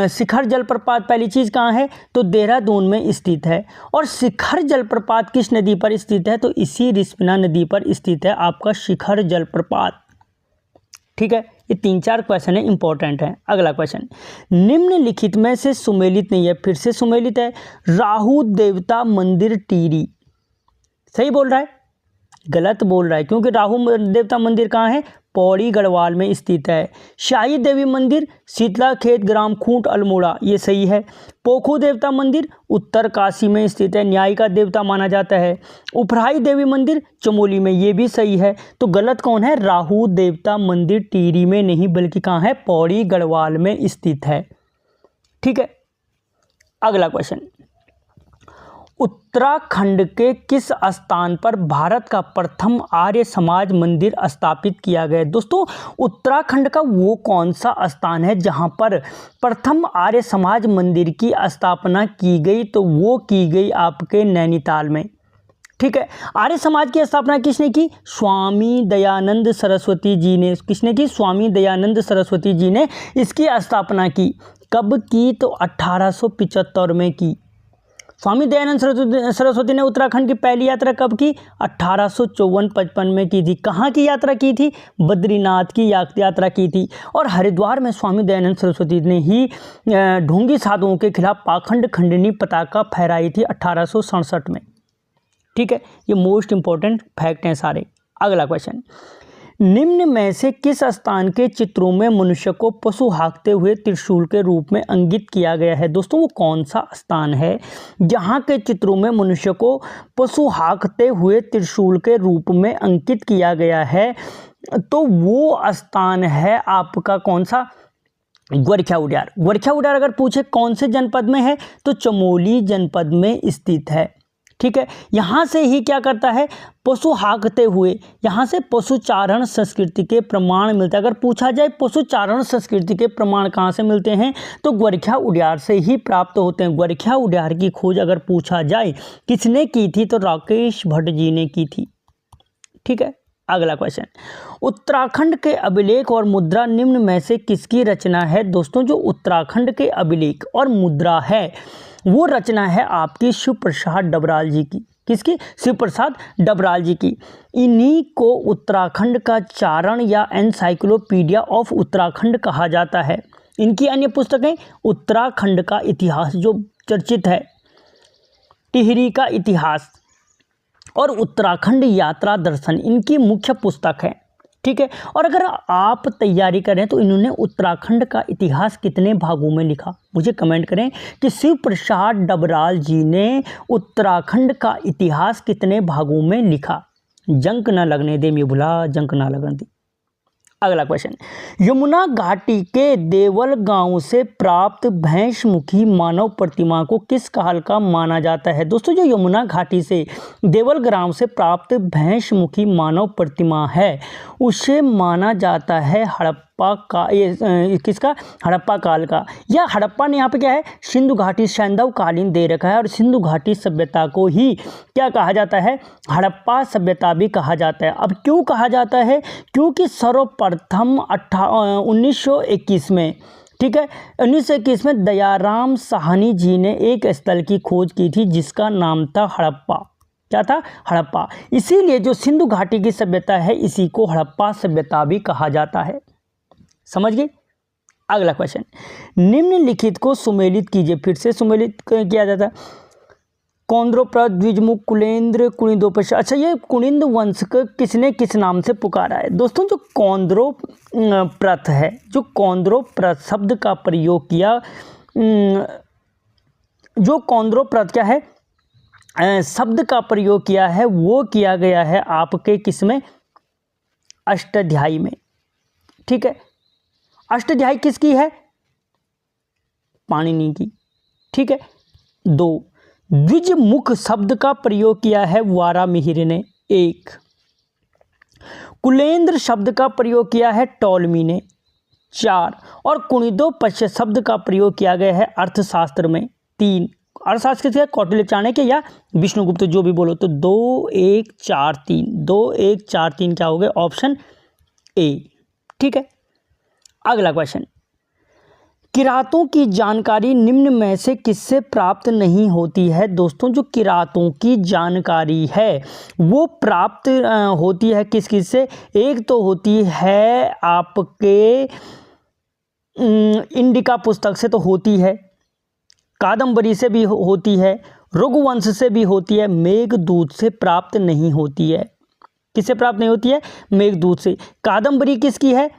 शिखर जलप्रपात पहली चीज़ कहाँ है? तो देहरादून में स्थित है। और शिखर जलप्रपात किस नदी पर स्थित है? तो इसी रिस्पना नदी पर स्थित है आपका शिखर जलप्रपात। ठीक है। ये 3-4 क्वेश्चन है इंपॉर्टेंट है। अगला क्वेश्चन, निम्नलिखित में से सुमेलित नहीं है। फिर से सुमेलित है। राहु देवता मंदिर टिहरी सही बोल रहा है? गलत बोल रहा है, क्योंकि राहु देवता मंदिर कहाँ है? पौड़ी गढ़वाल में स्थित है। शाही देवी मंदिर शीतला खेत ग्राम खूंट अल्मोड़ा, ये सही है। पोखू देवता मंदिर उत्तर काशी में स्थित है, न्याय का देवता माना जाता है। उपराई देवी मंदिर चमोली में, ये भी सही है। तो गलत कौन है? राहु देवता मंदिर टिहरी में नहीं बल्कि कहाँ है? पौड़ी गढ़वाल में स्थित है। ठीक है। अगला क्वेश्चन, उत्तराखंड के किस स्थान पर भारत का प्रथम आर्य समाज मंदिर स्थापित किया गया? दोस्तों उत्तराखंड का वो कौन सा स्थान है जहां पर प्रथम आर्य समाज मंदिर की स्थापना की गई? तो वो की गई आपके नैनीताल में। ठीक है। आर्य समाज की स्थापना किसने की? स्वामी दयानंद सरस्वती जी ने। किसने की? स्वामी दयानंद सरस्वती जी ने इसकी स्थापना की। कब की? तो 1875 में की। स्वामी दयानंद सरस्वती ने उत्तराखंड की पहली यात्रा कब की? 1854-55 में की थी। कहाँ की यात्रा की थी? बद्रीनाथ की यात्रा की थी। और हरिद्वार में स्वामी दयानंद सरस्वती ने ही ढोंगी साधुओं के खिलाफ पाखंड खंडनी पताका फहराई थी 1867 में। ठीक है। ये मोस्ट इंपॉर्टेंट फैक्ट हैं सारे। अगला क्वेश्चन, निम्न में से किस स्थान के चित्रों में मनुष्य को पशु हाँकते हुए त्रिशूल के रूप में अंकित किया गया है? दोस्तों वो कौन सा स्थान है जहाँ के चित्रों में मनुष्य को पशु हाँकते हुए त्रिशूल के रूप में अंकित किया गया है? तो वो स्थान है आपका कौन सा? गोरखा उड्यार। गोरखा उड्यार अगर पूछे कौन से जनपद में है तो चमोली जनपद में स्थित है। ठीक है, यहाँ से ही क्या करता है, पशु हाँकते हुए, यहाँ से पशुचारण संस्कृति के प्रमाण मिलते हैं। अगर पूछा जाए पशुचारण संस्कृति के प्रमाण कहाँ से मिलते हैं तो गोरखा उड्यार से ही प्राप्त होते हैं। गोरखा उड्यार की खोज अगर पूछा जाए किसने की थी तो राकेश भट्ट जी ने की थी। ठीक है, अगला क्वेश्चन, उत्तराखंड के अभिलेख और मुद्रा निम्न में से किसकी रचना है? दोस्तों जो उत्तराखंड के अभिलेख और मुद्रा है वो रचना है आपकी शिव प्रसाद डबराल जी की। किसकी? शिव प्रसाद डबराल जी की। इन्हीं को उत्तराखंड का चारण या एनसाइक्लोपीडिया ऑफ उत्तराखंड कहा जाता है। इनकी अन्य पुस्तकें उत्तराखंड का इतिहास जो चर्चित है, टिहरी का इतिहास और उत्तराखंड यात्रा दर्शन इनकी मुख्य पुस्तक है। ठीक है, और अगर आप तैयारी करें तो इन्होंने उत्तराखंड का इतिहास कितने भागों में लिखा? मुझे कमेंट करें कि शिव प्रसाद डबराल जी ने उत्तराखंड का इतिहास कितने भागों में लिखा। जंक ना लगने दे मैं भुला, जंक ना लगने दे। अगला क्वेश्चन, यमुना घाटी के देवल गांव से प्राप्त भैंसमुखी मानव प्रतिमा को किस काल का माना जाता है? दोस्तों जो यमुना घाटी से देवल गांव से प्राप्त भैंसमुखी मानव प्रतिमा है उसे माना जाता है हड़प्पा का, ये किसका? हड़प्पा काल का। या हड़प्पा ने यहाँ पे क्या है, सिंधु घाटी सैंधव कालीन दे रखा है और सिंधु घाटी सभ्यता को ही क्या कहा जाता है? हड़प्पा सभ्यता भी कहा जाता है। अब क्यों कहा जाता है? क्योंकि सर्वप्रथम 1921 में, ठीक है, 1921 में दयाराम साहनी जी ने एक स्थल की खोज की थी जिसका नाम था हड़प्पा। क्या था? हड़प्पा। इसीलिए जो सिंधु घाटी की सभ्यता है इसी को हड़प्पा सभ्यता भी कहा जाता है। समझ गए? अगला क्वेश्चन, निम्नलिखित को सुमेलित कीजिए। फिर से सुमेलित किया जाता है। कौंद्रोप्रथ, द्विजमुख, कुलेंद्र, कुणिदोपश। अच्छा, ये कुणिंद वंश को किसने किस नाम से पुकारा है? दोस्तों जो कौंद्रोप्रथ है, जो कौंद्रोप्रथ शब्द का प्रयोग किया, जो कौंद्रोप्रथ क्या है शब्द का प्रयोग किया है वो किया गया है आपके किसमें? अष्टाध्यायी में। ठीक है, अष्टाध्यायी किसकी है? पाणिनि की। ठीक है, 2 द्विजमुख शब्द का प्रयोग किया है वारामिहिर ने। 1 कुलेंद्र शब्द का प्रयोग किया है टॉलमी ने। 4 और कुणिदोपश शब्द का प्रयोग किया गया है अर्थशास्त्र में। 3 अर्थशास्त्र किसका? कौटिल्य, चाणक्य या विष्णुगुप्त, जो भी बोलो। तो 2 1 4 3, 2 1 4 3 क्या हो गए? Option A. ठीक है, अगला क्वेश्चन, किरातों की जानकारी निम्न में से किससे प्राप्त नहीं होती है? दोस्तों जो किरातों की जानकारी है वो प्राप्त होती है किस किस से? एक तो होती है आपके इंडिका पुस्तक से तो होती है, कादम्बरी से भी होती है, रघुवंश से भी होती है, मेघदूत से प्राप्त नहीं होती है। किससे प्राप्त नहीं होती है? मेघदूत से। कादम्बरी किसकी है?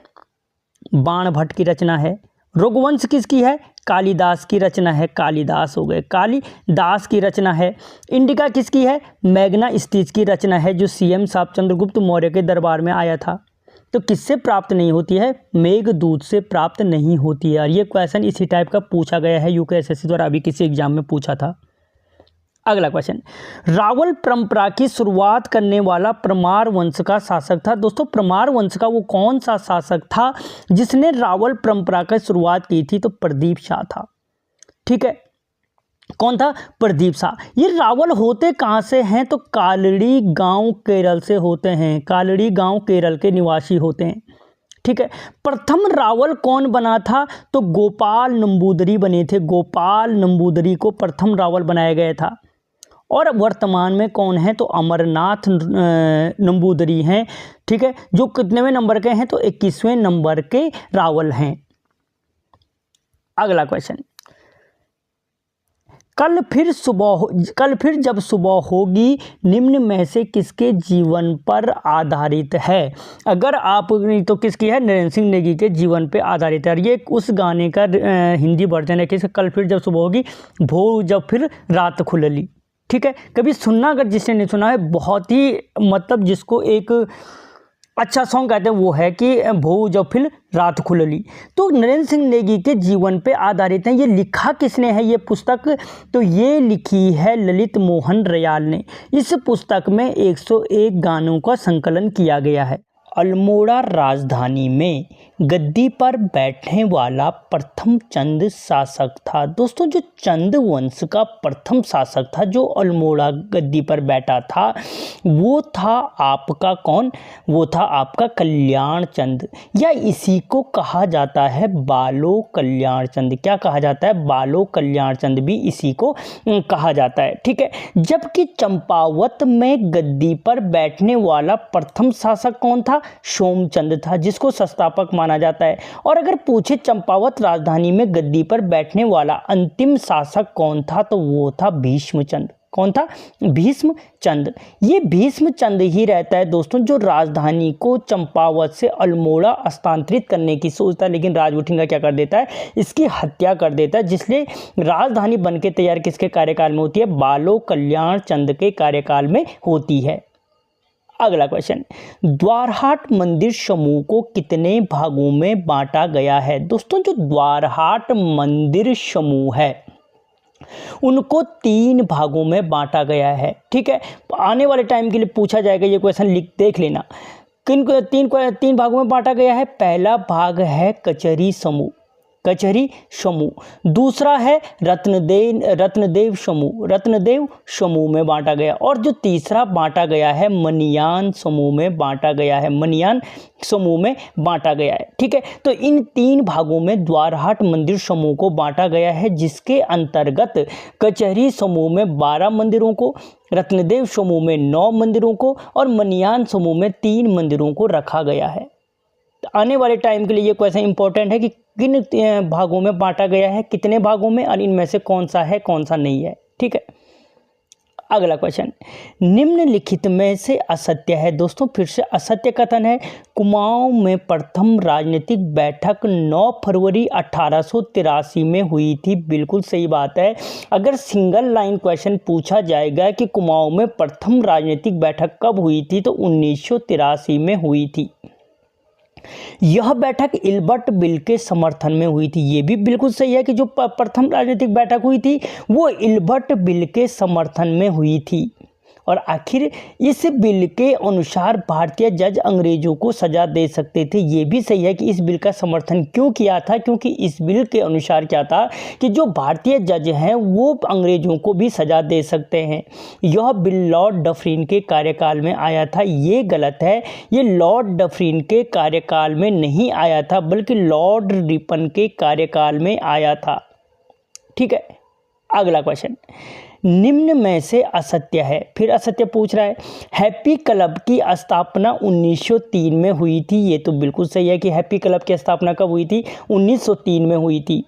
बाण भट्ट की रचना है। रघुवंश किसकी है? कालिदास की रचना है। कालिदास हो गए, कालिदास की रचना है। इंडिका किसकी है? मैग्ना स्टीच की रचना है जो सीएम साहब चंद्रगुप्त मौर्य के दरबार में आया था। तो किससे प्राप्त नहीं होती है? मेघदूत से प्राप्त नहीं होती है। और ये क्वेश्चन इसी टाइप का पूछा गया है यूकेएसएससी द्वारा, अभी किसी एग्जाम में पूछा था। अगला क्वेश्चन, रावल परंपरा की शुरुआत करने वाला परमार वंश का शासक था। दोस्तों परमार वंश का वो कौन सा शासक था जिसने रावल परंपरा की शुरुआत की थी? तो प्रदीप शाह था। ठीक है, कौन था? प्रदीप शाह। ये रावल होते कहाँ से हैं? तो कालड़ी गांव केरल से होते हैं। कालड़ी गांव केरल के निवासी होते हैं। ठीक है, प्रथम रावल कौन बना था? तो गोपाल नंबूदरी बने थे। गोपाल नंबूदरी को प्रथम रावल बनाया गया था। और वर्तमान में कौन है? तो अमरनाथ नंबूदरी हैं। ठीक है, जो कितनेवें नंबर के हैं? तो 21वें नंबर के रावल हैं। अगला क्वेश्चन, कल फिर जब सुबह होगी निम्न में से किसके जीवन पर आधारित है। अगर आप नहीं तो किसकी है, नरेंद्र सिंह नेगी के जीवन पे आधारित है। ये उस गाने का हिंदी वर्जन है कि कल फिर जब सुबह होगी भो जब फिर रात खुलली। ठीक है, कभी सुनना अगर जिसने नहीं सुना है, बहुत ही मतलब जिसको एक अच्छा सॉन्ग कहते हैं वो है कि भो जब फिर रात खुलली। तो नरेंद्र सिंह नेगी के जीवन पे आधारित है। ये लिखा किसने है ये पुस्तक, तो ये लिखी है ललित मोहन रयाल ने। इस पुस्तक में 101 गानों का संकलन किया गया है। अल्मोड़ा राजधानी में गद्दी पर बैठने वाला प्रथम चंद शासक था। दोस्तों जो चंद वंश का प्रथम शासक था जो अल्मोड़ा गद्दी पर बैठा था वो था आपका कौन, वो था आपका कल्याण चंद, या इसी को कहा जाता है बालो कल्याण चंद। क्या कहा जाता है, बालो कल्याण चंद भी इसी को कहा जाता है। ठीक है, जबकि चंपावत में गद्दी पर बैठने वाला प्रथम शासक कौन था, सोमचंद था, जिसको संस्थापक माना जाता है। और अगर पूछे चंपावत राजधानी में गद्दी पर बैठने वाला अंतिम शासक कौन था, तो वो था भीष्मचंद। कौन था, भीष्मचंद। ये भीष्मचंद ही रहता है दोस्तों जो राजधानी को चंपावत से अल्मोड़ा स्थानांतरित करने की सोचता है, लेकिन राजवुटिंगा क्या कर देता है, इसकी हत्या कर देता है, जिसलिए राजधानी बनके तैयार किसके कार्यकाल में होती है, बालो कल्याण चंद के कार्यकाल में होती है। अगला क्वेश्चन, द्वारहाट मंदिर समूह को कितने भागों में बांटा गया है। दोस्तों जो द्वारहाट मंदिर समूह है उनको 3 भागों में बांटा गया है। ठीक है, आने वाले टाइम के लिए पूछा जाएगा ये क्वेश्चन, देख लेना किन को 3 भागों में बांटा गया है। पहला भाग है कचहरी समूह, कचहरी समूह। दूसरा है रत्नदेव समूह में बांटा गया। और जो तीसरा बांटा गया है मनियान समूह में बांटा गया है, मनियान समूह में बांटा गया है। ठीक है, तो इन 3 भागों में द्वारहाट मंदिर समूह को बांटा गया है, जिसके अंतर्गत कचहरी समूह में 12 मंदिरों को, रत्नदेव समूह में 9 मंदिरों को और मनियान समूह में 3 मंदिरों को रखा गया है। आने वाले टाइम के लिए ये क्वेश्चन इंपॉर्टेंट है कि किन भागों में बांटा गया है, कितने भागों में, और इनमें से कौन सा है कौन सा नहीं है। ठीक है, अगला क्वेश्चन, निम्नलिखित में से असत्य है। दोस्तों फिर से असत्य कथन है, कुमाऊं में प्रथम राजनीतिक बैठक 9 फरवरी 1883 में हुई थी। बिल्कुल सही बात है। अगर सिंगल लाइन क्वेश्चन पूछा जाएगा कि कुमाऊं में प्रथम राजनीतिक बैठक कब हुई थी, तो 1983 में हुई थी। यह बैठक इल्बर्ट बिल के समर्थन में हुई थी। ये भी बिल्कुल सही है कि जो प्रथम राजनीतिक बैठक हुई थी वो इल्बर्ट बिल के समर्थन में हुई थी। और आखिर इस बिल के अनुसार भारतीय जज अंग्रेजों को सजा दे सकते थे। ये भी सही है कि इस बिल का समर्थन क्यों किया था, क्योंकि इस बिल के अनुसार क्या था कि जो भारतीय जज हैं वो अंग्रेजों को भी सजा दे सकते हैं। यह बिल लॉर्ड डफरिन के कार्यकाल में आया था। ये गलत है, ये लॉर्ड डफरिन के कार्यकाल में नहीं आया था बल्कि लॉर्ड रिपन के कार्यकाल में आया था। ठीक है, अगला क्वेश्चन, निम्न में से असत्य है। फिर असत्य पूछ रहा है, हैप्पी क्लब की स्थापना 1903 में हुई थी। ये तो बिल्कुल सही है कि हैप्पी क्लब की स्थापना कब हुई थी, 1903 में हुई थी।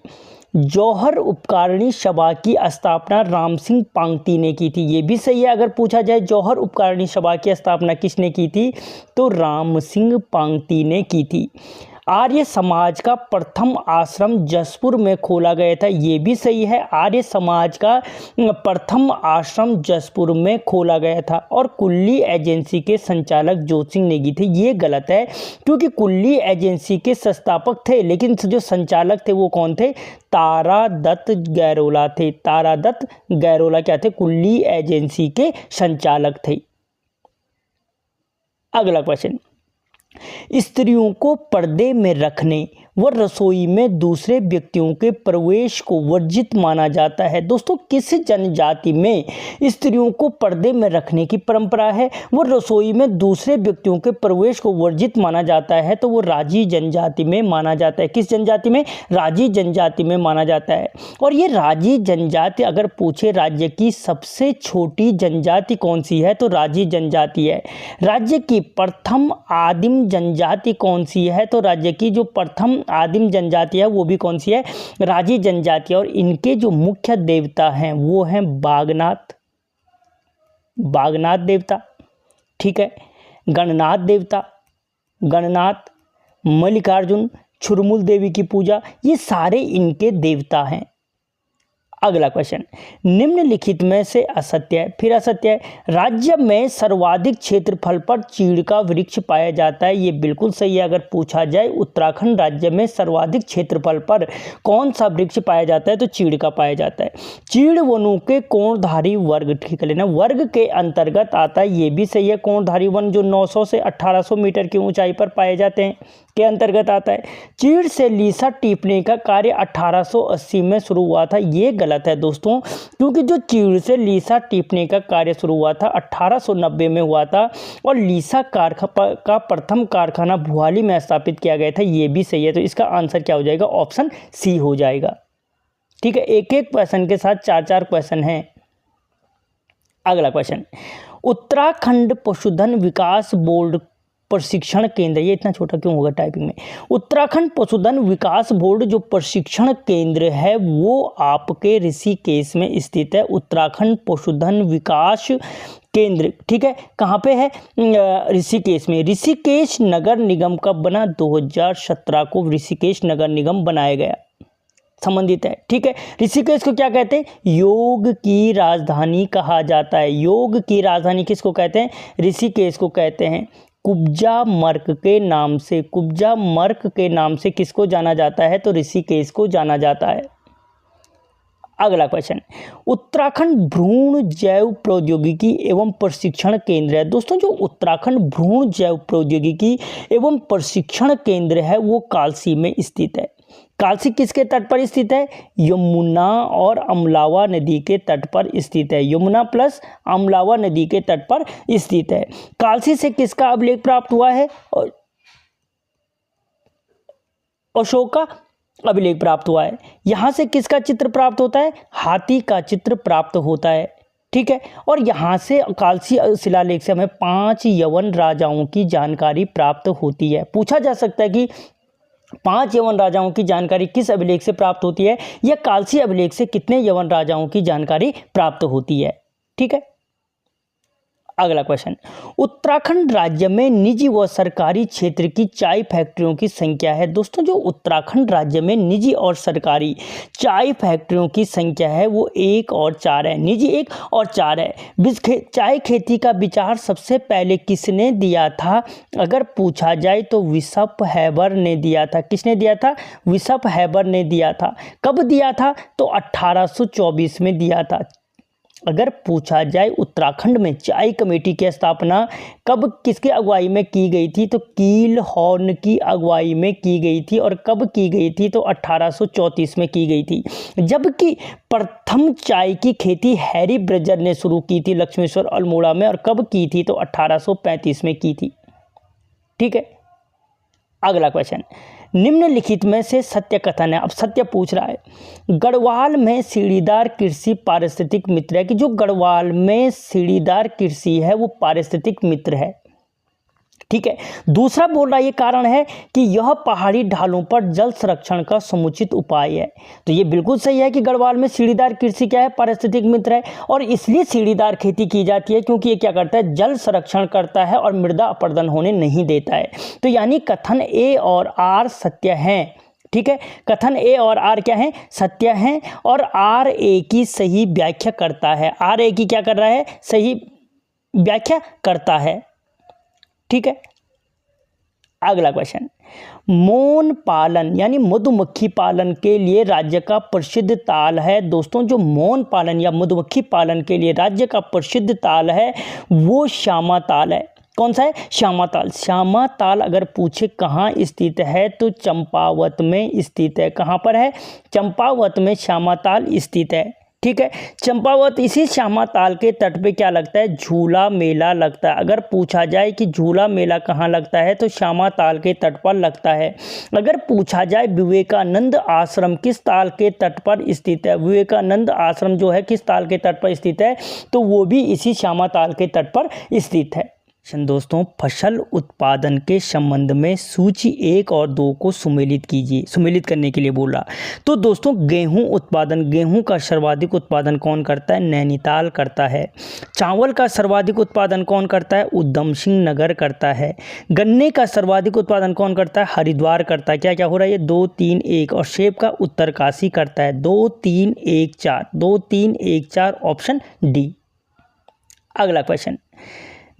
जौहर उपकारिणी सभा की स्थापना राम सिंह पांगती ने की थी। ये भी सही है। अगर पूछा जाए जौहर उपकारिणी सभा की स्थापना किसने की थी, तो राम सिंह पांगती ने की थी। आर्य समाज का प्रथम आश्रम जसपुर में खोला गया था। ये भी सही है, आर्य समाज का प्रथम आश्रम जसपुर में खोला गया था। और कुल्ली एजेंसी के संचालक जोत सिंह नेगी थे। ये गलत है क्योंकि कुल्ली एजेंसी के संस्थापक थे, लेकिन जो संचालक थे वो कौन थे, तारादत्त गैरोला थे। तारादत्त गैरोला क्या थे, कुल्ली एजेंसी के संचालक थे। अगला क्वेश्चन, स्त्रियों को पर्दे में रखने व रसोई में दूसरे व्यक्तियों के प्रवेश को वर्जित माना जाता है। दोस्तों किस जनजाति में स्त्रियों को पर्दे में रखने की परंपरा है, वो रसोई में दूसरे व्यक्तियों के प्रवेश को वर्जित माना जाता है, तो वो राजी जनजाति में माना जाता है। किस जनजाति में, राजी जनजाति में माना जाता है। और ये राजी जनजाति अगर पूछे राज्य की सबसे छोटी जनजाति कौन सी है, तो राजी जनजाति है। राज्य की प्रथम आदिम आदिम जनजाति कौन सी है? तो राज्य की जो प्रथम आदिम जनजाति है वो भी कौन सी है? राजी जनजाति। और इनके जो मुख्य देवता हैं वो हैं बागनाथ देवता, ठीक है, गणनाथ देवता, गणनाथ, मल्लिकार्जुन, छुरमुल देवी की पूजा, ये सारे इनके देवता हैं। अगला क्वेश्चन, निम्नलिखित में से असत्य है, फिर असत्य है। राज्य में सर्वाधिक क्षेत्रफल पर चीड़ का वृक्ष पाया जाता है, ये बिल्कुल सही है। अगर पूछा जाए उत्तराखंड राज्य में सर्वाधिक क्षेत्रफल पर कौन सा वृक्ष पाया जाता है, तो चीड़ का पाया जाता है। चीड़ वनों के कोणधारी वर्ग, ठीक है लेना, वर्ग के अंतर्गत आता है, ये भी सही है। कोणधारी वन जो 900 से 1800 मीटर की ऊंचाई पर पाए जाते हैं के अंतर्गत आता है। चीड़ से लीसा टीपने का कार्य 1880 में शुरू हुआ था, ये गलत है दोस्तों, क्योंकि जो चीड़ से लीसा टीपने का कार्य शुरू हुआ था 1890 में हुआ था, और लीसा का प्रथम कारखाना भुआली में स्थापित किया गया था, ये भी सही है। तो इसका आंसर क्या हो जाएगा? ऑप्शन सी हो जाएगा, ठीक है। एक एक क्वेश्चन के साथ 4-4 क्वेश्चन हैं। अगला क्वेश्चन, उत्तराखंड पशुधन विकास बोर्ड प्रशिक्षण केंद्र, ये इतना छोटा क्यों होगा टाइपिंग में? उत्तराखंड पशुधन विकास बोर्ड जो प्रशिक्षण केंद्र है वो आपके ऋषिकेश में स्थित है। उत्तराखंड पशुधन विकास केंद्र, ठीक है, कहाँ पे है? ऋषिकेश में। ऋषिकेश नगर निगम कब बना? 2017 को ऋषिकेश नगर निगम बनाया गया, संबंधित है, ठीक है। ऋषिकेश को क्या कहते हैं? योग की राजधानी कहा जाता है। योग की राजधानी किसको कहते हैं? ऋषिकेश को कहते हैं। कुब्जा मर्क के नाम से, कुब्जा मर्क के नाम से किसको जाना जाता है? तो ऋषिकेश को जाना जाता है। अगला क्वेश्चन, उत्तराखंड भ्रूण जैव प्रौद्योगिकी एवं प्रशिक्षण केंद्र है। दोस्तों जो उत्तराखंड भ्रूण जैव प्रौद्योगिकी एवं प्रशिक्षण केंद्र है वो कालसी में स्थित है। कालसी किसके तट पर स्थित है? यमुना और अमलावा नदी के तट पर स्थित है। यमुना प्लस अमलावा नदी के तट पर स्थित है। कालसी से किसका अभिलेख प्राप्त हुआ है? अशोक का अभिलेख प्राप्त हुआ है। यहां से किसका चित्र प्राप्त होता है? हाथी का चित्र प्राप्त होता है, ठीक है। और यहाँ से कालसी शिलालेख से हमें 5 यवन राजाओं की जानकारी प्राप्त होती है। पूछा जा सकता है कि 5 यवन राजाओं की जानकारी किस अभिलेख से प्राप्त होती है, या कालसी अभिलेख से कितने यवन राजाओं की जानकारी प्राप्त होती है, ठीक है। अगला क्वेश्चन, उत्तराखंड राज्य में निजी व सरकारी क्षेत्र की चाय फैक्ट्रियों की संख्या है। दोस्तों जो उत्तराखंड राज्य में निजी और सरकारी चाय फैक्ट्रियों की संख्या है वो 1 और 4 है। निजी 1 और 4 है। चाय खेती का विचार सबसे पहले किसने दिया था? अगर पूछा जाए तो विशप हैबर ने दिया था। किसने दिया था? विशप हैबर ने दिया था। कब दिया था? तो 1824 में दिया था। अगर पूछा जाए उत्तराखंड में चाय कमेटी की स्थापना कब किसके अगुवाई में की गई थी? तो कील हॉर्न की अगुवाई में की गई थी। और कब की गई थी? तो 1834 में की गई थी। जबकि प्रथम चाय की खेती हैरी ब्रजर ने शुरू की थी लक्ष्मेश्वर अल्मोड़ा में, और कब की थी? तो 1835 में की थी, ठीक है। अगला क्वेश्चन, निम्नलिखित में से सत्य कथन है। अब सत्य पूछ रहा है। गढ़वाल में सीढ़ीदार कृषि पारिस्थितिक मित्र है, कि जो गढ़वाल में सीढ़ीदार कृषि है वो पारिस्थितिक मित्र है, ठीक है। दूसरा बोल रहा ये कारण है कि यह पहाड़ी ढालों पर जल संरक्षण का समुचित उपाय है। तो ये बिल्कुल सही है कि गढ़वाल में सीढ़ीदार कृषि क्या है? पारिस्थितिक मित्र है, और इसलिए सीढ़ीदार खेती की जाती है क्योंकि ये क्या करता है? जल संरक्षण करता है और मृदा अपरदन होने नहीं देता है। तो यानी कथन ए और आर सत्य हैं, ठीक है। कथन ए और आर क्या है? सत्य हैं। और आर ए की सही व्याख्या करता है। आर ए की क्या कर रहा है? सही व्याख्या करता है, ठीक है। अगला क्वेश्चन, मौन पालन यानी मधुमक्खी पालन के लिए राज्य का प्रसिद्ध ताल है। दोस्तों जो मौन पालन या मधुमक्खी पालन के लिए राज्य का प्रसिद्ध ताल है वो श्यामा ताल है। कौन सा है? श्यामा ताल। श्यामा ताल अगर पूछे कहाँ स्थित है तो चंपावत में स्थित है। कहाँ पर है? चंपावत में श्यामा ताल स्थित है, ठीक है। चंपावत, इसी श्यामा ताल के तट पे क्या लगता है? झूला मेला लगता है। अगर पूछा जाए कि झूला मेला कहाँ लगता है तो श्यामा ताल के तट पर लगता है। अगर पूछा जाए विवेकानंद आश्रम किस ताल के तट पर स्थित है, विवेकानंद आश्रम जो है किस ताल के तट पर स्थित है, तो वो भी इसी श्यामा ताल के तट पर स्थित है, दोस्तों, फसल उत्पादन के संबंध में सूची 1 और 2 को सुमेलित कीजिए। सुमेलित करने के लिए बोला। तो दोस्तों, गेहूं उत्पादन, गेहूं का सर्वाधिक उत्पादन कौन करता है? नैनीताल करता है। चावल का सर्वाधिक उत्पादन कौन करता है? उधम सिंह नगर करता है। गन्ने का सर्वाधिक उत्पादन कौन करता है? हरिद्वार करता है। क्या क्या हो रहा है ये? 2 3 1। और सेब का उत्तरकाशी करता है। 2 3 1 4, 2 3 1 4, ऑप्शन डी। अगला क्वेश्चन,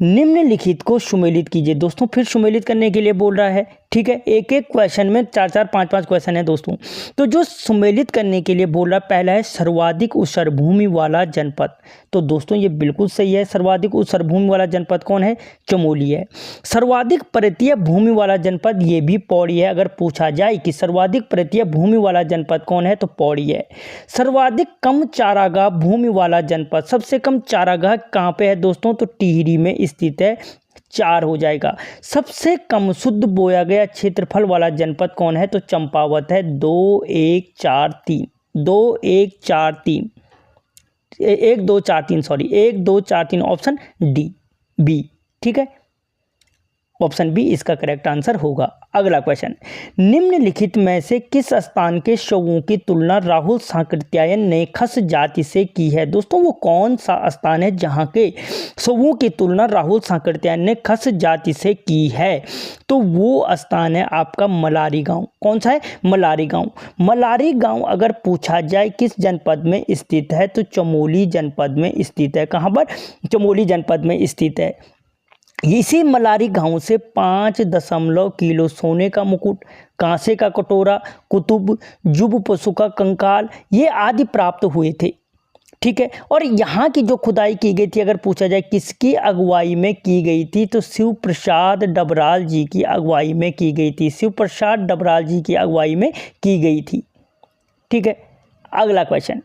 निम्नलिखित को सुमेलित कीजिए। दोस्तों, फिर सुमेलित करने के लिए बोल रहा है। ठीक है, एक एक क्वेश्चन में 4 4 5 5 क्वेश्चन है दोस्तों। तो जो सुमेलित करने के लिए बोल रहा है, पहला है सर्वाधिक ऊसर भूमि वाला जनपद। तो दोस्तों, ये बिल्कुल सही है। सर्वाधिक ऊसर भूमि वाला जनपद कौन है? चमोली है। सर्वाधिक पर्वतीय भूमि वाला जनपद, ये भी पौड़ी है। अगर पूछा जाए कि सर्वाधिक पर्वतीय भूमि वाला जनपद कौन है, तो पौड़ी है। सर्वाधिक कम चारागाह भूमि वाला जनपद, सबसे कम चारागाह कहाँ पे है दोस्तों? तो टिहरी में स्थित है। 4 हो जाएगा। सबसे कम शुद्ध बोया गया क्षेत्रफल वाला जनपद कौन है? तो चंपावत है। 2 1 4 3, 2 1 4 3, 1 2 4 3, सॉरी 1 2 4 3, ऑप्शन डी, बी। ठीक है, ऑप्शन बी इसका करेक्ट आंसर होगा। अगला क्वेश्चन, निम्नलिखित में से किस स्थान के शवों की तुलना राहुल सांकृत्यायन ने खस जाति से की है? दोस्तों, वो कौन सा स्थान है जहां के शवों की तुलना राहुल सांकृत्यायन ने खस जाति से की है? तो वो स्थान है आपका मलारी गांव। कौन सा है? मलारी गांव। मलारी गांव अगर पूछा जाए किस जनपद में स्थित है, तो चमोली जनपद में स्थित है। कहां पर? चमोली जनपद में स्थित है। इसी मलारी गांव से 5 किलो सोने का मुकुट, कांसे का कटोरा, कुतुब, जुब पशु का कंकाल, ये आदि प्राप्त हुए थे। ठीक है, और यहाँ की जो खुदाई की गई थी, अगर पूछा जाए किसकी अगुवाई में की गई थी, तो शिव प्रसाद डबराल जी की अगुवाई में की गई थी। शिव प्रसाद डबराल जी की अगुवाई में की गई थी। ठीक है, अगला क्वेश्चन,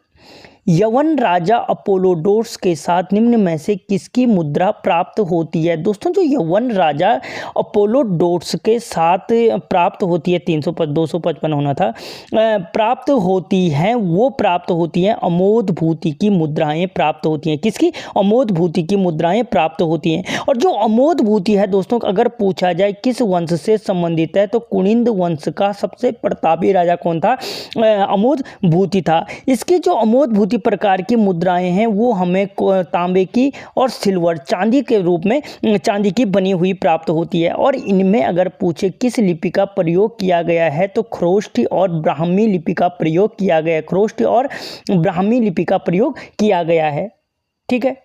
यवन राजा अपोलोडोर्स के साथ निम्न में से किसकी मुद्रा प्राप्त होती है? दोस्तों, जो यवन राजा अपोलोडोर्स के साथ प्राप्त होती है, 255 होना था, प्राप्त होती हैं, वो प्राप्त होती हैं अमोद भूति की मुद्राएं प्राप्त होती हैं। किसकी? अमोद भूति की मुद्राएं प्राप्त होती हैं। और जो अमोद भूति है दोस्तों, अगर पूछा जाए किस वंश से संबंधित है, तो कुनिंद वंश का सबसे प्रतापी राजा कौन था? अमोद भूति था। इसकी जो अमोद भूति प्रकार की मुद्राएं हैं, वो हमें तांबे की और सिल्वर, चांदी के रूप में, चांदी की बनी हुई प्राप्त होती है। और इनमें अगर पूछे किस लिपि का प्रयोग किया गया है, तो ख्रोष्ठी और ब्राह्मी लिपि का प्रयोग किया गया है। ख्रोष्ठी और ब्राह्मी लिपि का प्रयोग किया गया है। ठीक है,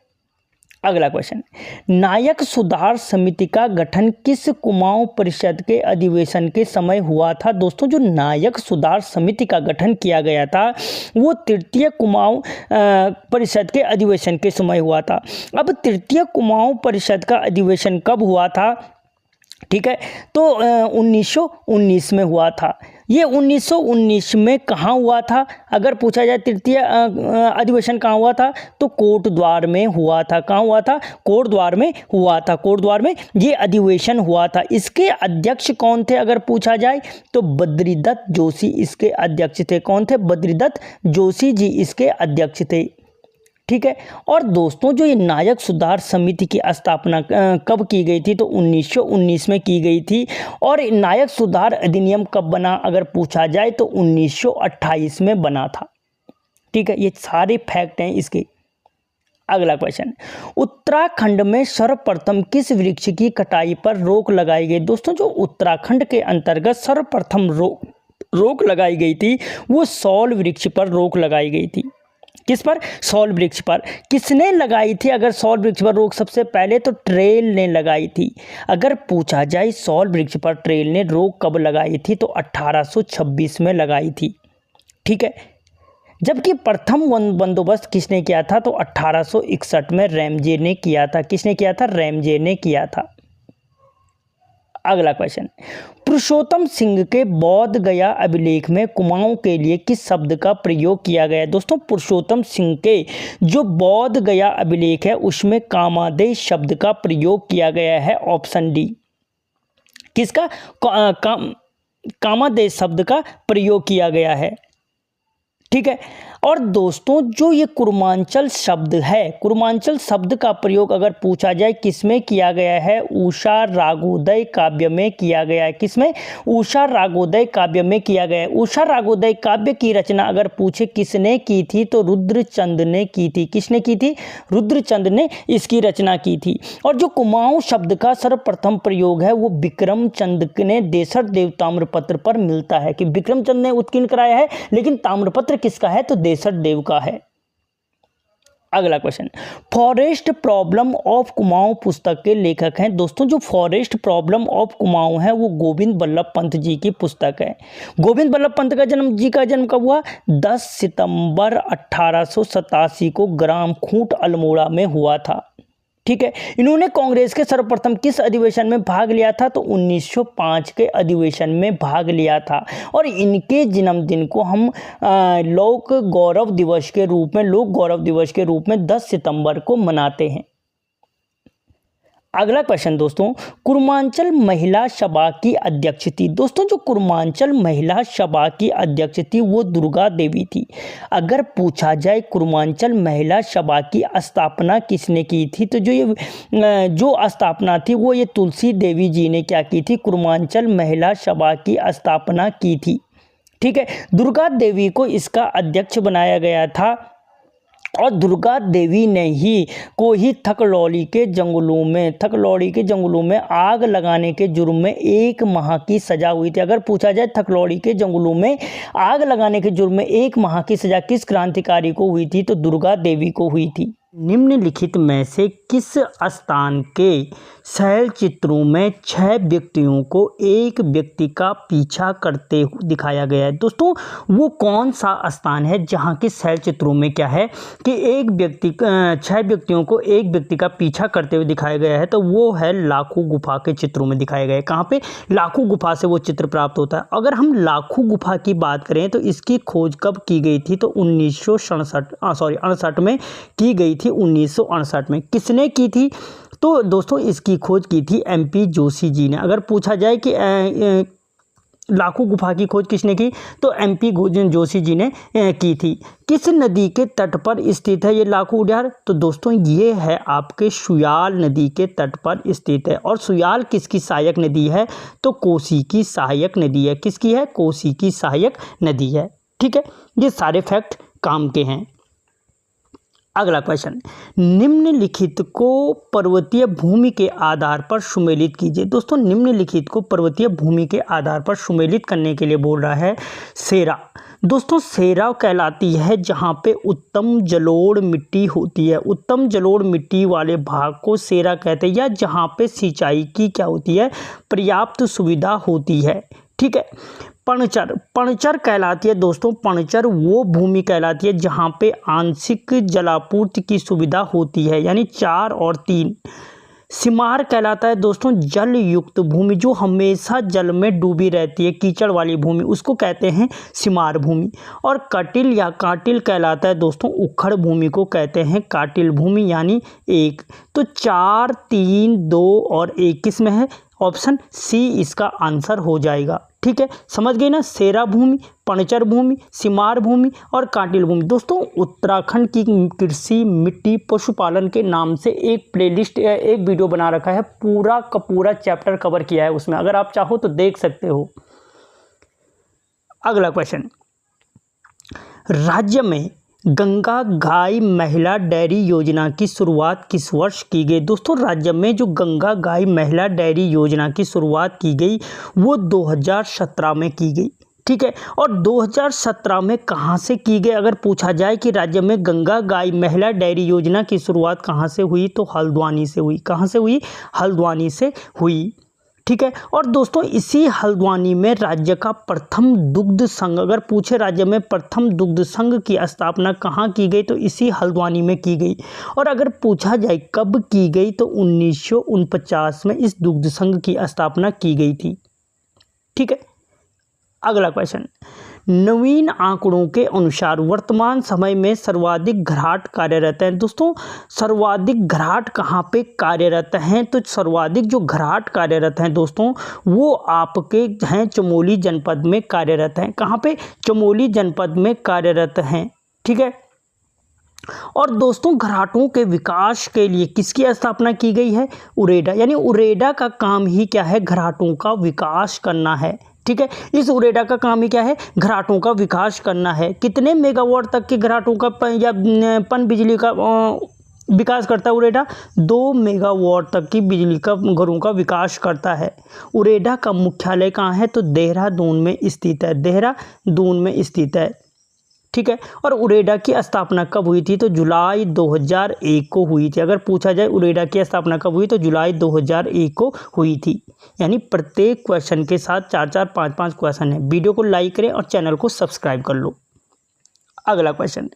अगला क्वेश्चन, नायक सुधार समिति का गठन किस कुमाऊं परिषद के अधिवेशन के समय हुआ था? दोस्तों, जो नायक सुधार समिति का गठन किया गया था, वो तृतीय कुमाऊं परिषद के अधिवेशन के समय हुआ था। अब तृतीय कुमाऊं परिषद का अधिवेशन कब हुआ था? ठीक है, तो 1919 में हुआ था। ये 1919 में कहाँ हुआ था? अगर पूछा जाए तृतीय अधिवेशन कहाँ हुआ था, तो कोटद्वार में हुआ था। कहाँ हुआ था? कोटद्वार में हुआ था। कोटद्वार में ये अधिवेशन हुआ था। इसके अध्यक्ष कौन थे अगर पूछा जाए, तो बद्रीदत्त जोशी इसके अध्यक्ष थे। कौन थे? बद्रीदत्त जोशी जी इसके अध्यक्ष थे। ठीक है, और दोस्तों, जो ये नायक सुधार समिति की स्थापना कब की गई थी, तो 1919 में की गई थी। और नायक सुधार अधिनियम कब बना अगर पूछा जाए, तो 1928 में बना था। ठीक है, ये सारे फैक्ट हैं इसके। अगला क्वेश्चन, उत्तराखंड में सर्वप्रथम किस वृक्ष की कटाई पर रोक लगाई गई? दोस्तों, जो उत्तराखंड के अंतर्गत सर्वप्रथम रोक लगाई गई थी, वो सौल वृक्ष पर रोक लगाई गई थी। किस पर? सौल वृक्ष पर। किसने लगाई थी अगर सौल वृक्ष पर रोक? सबसे पहले तो ट्रेल ने लगाई थी। अगर पूछा जाए सौल वृक्ष पर ट्रेल ने रोक कब लगाई थी, तो 1826 में लगाई थी। ठीक है, जबकि प्रथम बंदोबस्त किसने किया था, तो 1861 में रैमजे ने किया था। किसने किया था? रैमजे ने किया था। अगला क्वेश्चन, पुरुषोत्तम सिंह के बोध गया अभिलेख में कुमाऊं के लिए किस शब्द का प्रयोग किया गया है? दोस्तों, पुरुषोत्तम सिंह के जो बोध गया अभिलेख है, उसमें कामादेश शब्द का प्रयोग किया गया है। Option D. किसका? कामादेश शब्द का प्रयोग किया गया है। ठीक है। और दोस्तों जो ये कुर्मांचल शब्द है, कुर्मांचल शब्द का प्रयोग अगर पूछा जाए किसमें किया गया है, उषा रागोदय काव्य में किया गया है। किसमें? उषा रागोदय काव्य में किया गया है। उषा रागोदय काव्य की रचना अगर पूछे किसने की थी तो रुद्रचंद ने की थी। किसने की थी? रुद्रचंद ने इसकी रचना की थी। और जो कुमाऊं शब्द का सर्वप्रथम प्रयोग है वो विक्रमचंद ने देशर देव ताम्रपत्र पर मिलता है कि विक्रमचंद ने उत्कीर्ण कराया है, लेकिन ताम्रपत्र किसका है? तो देशर देव का है। अगला question, forest problem of Kumaon पुस्तक के लेखक हैं। दोस्तों जो फॉरेस्ट प्रॉब्लम ऑफ कुमाऊं है वो गोविंद बल्लभ पंत जी की पुस्तक है। गोविंद बल्लभ पंत का जन्म कब हुआ? 10 सितंबर 1887 को ग्राम खूंट अल्मोड़ा में हुआ था। ठीक है। इन्होंने कांग्रेस के सर्वप्रथम किस अधिवेशन में भाग लिया था? तो 1905 के अधिवेशन में भाग लिया था। और इनके जन्मदिन को हम लोक गौरव दिवस के रूप में 10 सितंबर को मनाते हैं। अगला क्वेश्चन दोस्तों, कुर्मांचल महिला सभा की अध्यक्ष थी। दोस्तों जो कुर्मांचल महिला सभा की अध्यक्ष थी वो दुर्गा देवी थी। अगर पूछा जाए कुर्मांचल महिला सभा की स्थापना किसने की थी तो जो स्थापना थी वो ये तुलसी देवी जी ने क्या की थी? कुर्मांचल महिला सभा की स्थापना की थी। ठीक है। दुर्गा देवी को इसका अध्यक्ष बनाया गया था और दुर्गा देवी ने ही थकलौली के जंगलों में आग लगाने के जुर्म में 1 माह की सजा हुई थी। अगर पूछा जाए थकलौली के जंगलों में आग लगाने के जुर्म में 1 माह की सजा किस क्रांतिकारी को हुई थी? तो दुर्गा देवी को हुई थी। निम्नलिखित में से किस स्थान के शैल चित्रों में 6 व्यक्तियों को एक व्यक्ति का पीछा करते हुए दिखाया गया है? दोस्तों वो कौन सा स्थान है जहां के शैल चित्रों में क्या है कि 6 व्यक्तियों को एक व्यक्ति का पीछा करते हुए दिखाया गया है? तो वो है लाखू गुफा के चित्रों में दिखाया गया है। कहाँ पे? लाखू गुफा से वो चित्र प्राप्त होता है। अगर हम लाखू गुफा की बात करें तो इसकी खोज कब की गई थी? तो 1968 में की गई थी। 1968 में किसने की थी? तो दोस्तों इसकी खोज की थी MP जोशी जी ने। अगर पूछा जाए कि लाखू गुफा की खोज किसने की तो MP जोशी जी ने की थी। किस नदी के तट पर स्थित है ये लाखू उद्यान? तो दोस्तों ये है आपके सुयाल नदी के तट पर स्थित है। और सुयाल किसकी सहायक नदी है? तो कोसी की सहायक नदी है। किसकी है? कोसी की सहायक नदी है। ठीक है। ये सारे फैक्ट काम के हैं। अगला क्वेश्चन, निम्नलिखित को पर्वतीय भूमि के आधार पर सुमेलित कीजिए। दोस्तों निम्नलिखित को पर्वतीय भूमि के आधार पर सुमेलित करने के लिए बोल रहा है सेरा। दोस्तों सेरा कहलाती है जहाँ पे उत्तम जलोढ़ मिट्टी होती है। उत्तम जलोढ़ मिट्टी वाले भाग को सेरा कहते हैं, या जहाँ पे सिंचाई की क्या होती है? पर्याप्त सुविधा होती है। ठीक है। पणचर कहलाती है दोस्तों, पणचर वो भूमि कहलाती है जहाँ पे आंशिक जलापूर्ति की सुविधा होती है, यानी 4 और 3। सिमार कहलाता है दोस्तों जल युक्त भूमि, जो हमेशा जल में डूबी रहती है, कीचड़ वाली भूमि, उसको कहते हैं सिमार भूमि। और कटिल या काटिल कहलाता है दोस्तों उखड़ भूमि को कहते हैं काटिल भूमि, यानी 1। तो 4, 3, 2 और 1 किस में है? ऑप्शन सी इसका आंसर हो जाएगा। ठीक है, समझ गए ना? सेरा भूमि, पणचर भूमि, सिमार भूमि और काटिल भूमि। दोस्तों उत्तराखंड की कृषि, मिट्टी, पशुपालन के नाम से एक प्लेलिस्ट या एक वीडियो बना रखा है, पूरा का पूरा चैप्टर कवर किया है उसमें, अगर आप चाहो तो देख सकते हो। अगला क्वेश्चन, राज्य में गंगा गाय महिला डेयरी योजना की शुरुआत किस वर्ष की गई? दोस्तों राज्य में जो गंगा गाय महिला डेयरी योजना की शुरुआत की गई वो 2017 में की गई। ठीक है। और 2017 में कहाँ से की गई? अगर पूछा जाए कि राज्य में गंगा गाय महिला डेयरी योजना की शुरुआत कहाँ से हुई तो हल्द्वानी से हुई। कहाँ से हुई? हल्द्वानी से हुई। ठीक है। और दोस्तों इसी हल्द्वानी में राज्य का प्रथम दुग्ध संघ, अगर पूछे राज्य में प्रथम दुग्ध संघ की स्थापना कहाँ की गई तो इसी हल्द्वानी में की गई। और अगर पूछा जाए कब की गई तो 1949 में इस दुग्ध संघ की स्थापना की गई थी। ठीक है। अगला क्वेश्चन, नवीन आंकड़ों के अनुसार वर्तमान समय में सर्वाधिक घराट कार्यरत हैं। दोस्तों सर्वाधिक घराट कहाँ पे कार्यरत हैं? तो सर्वाधिक जो घराट कार्यरत हैं दोस्तों वो आपके हैं चमोली जनपद में कार्यरत हैं। कहाँ पे? चमोली जनपद में कार्यरत हैं। ठीक है। और दोस्तों घराटों के विकास के लिए किसकी स्थापना की गई है? उरेडा। यानी उरेडा का काम ही क्या है? घराटों का विकास करना है। ठीक है। इस उरेडा का काम ही क्या है? घराटों का विकास करना है। कितने मेगावाट तक के घराटों का पन बिजली का विकास करता है उरेडा? 2 मेगावाट तक की बिजली का घरों का विकास करता है। उरेडा का मुख्यालय कहाँ है? तो देहरादून में स्थित है। देहरादून में स्थित है। ठीक है। और उरेडा की स्थापना कब हुई थी? तो जुलाई 2001 को हुई थी। अगर पूछा जाए उरेडा की स्थापना कब हुई तो जुलाई 2001 को हुई थी। यानी प्रत्येक क्वेश्चन के साथ 4-4, 5-5 क्वेश्चन है। वीडियो को लाइक करें और चैनल को सब्सक्राइब कर लो। अगला क्वेश्चन,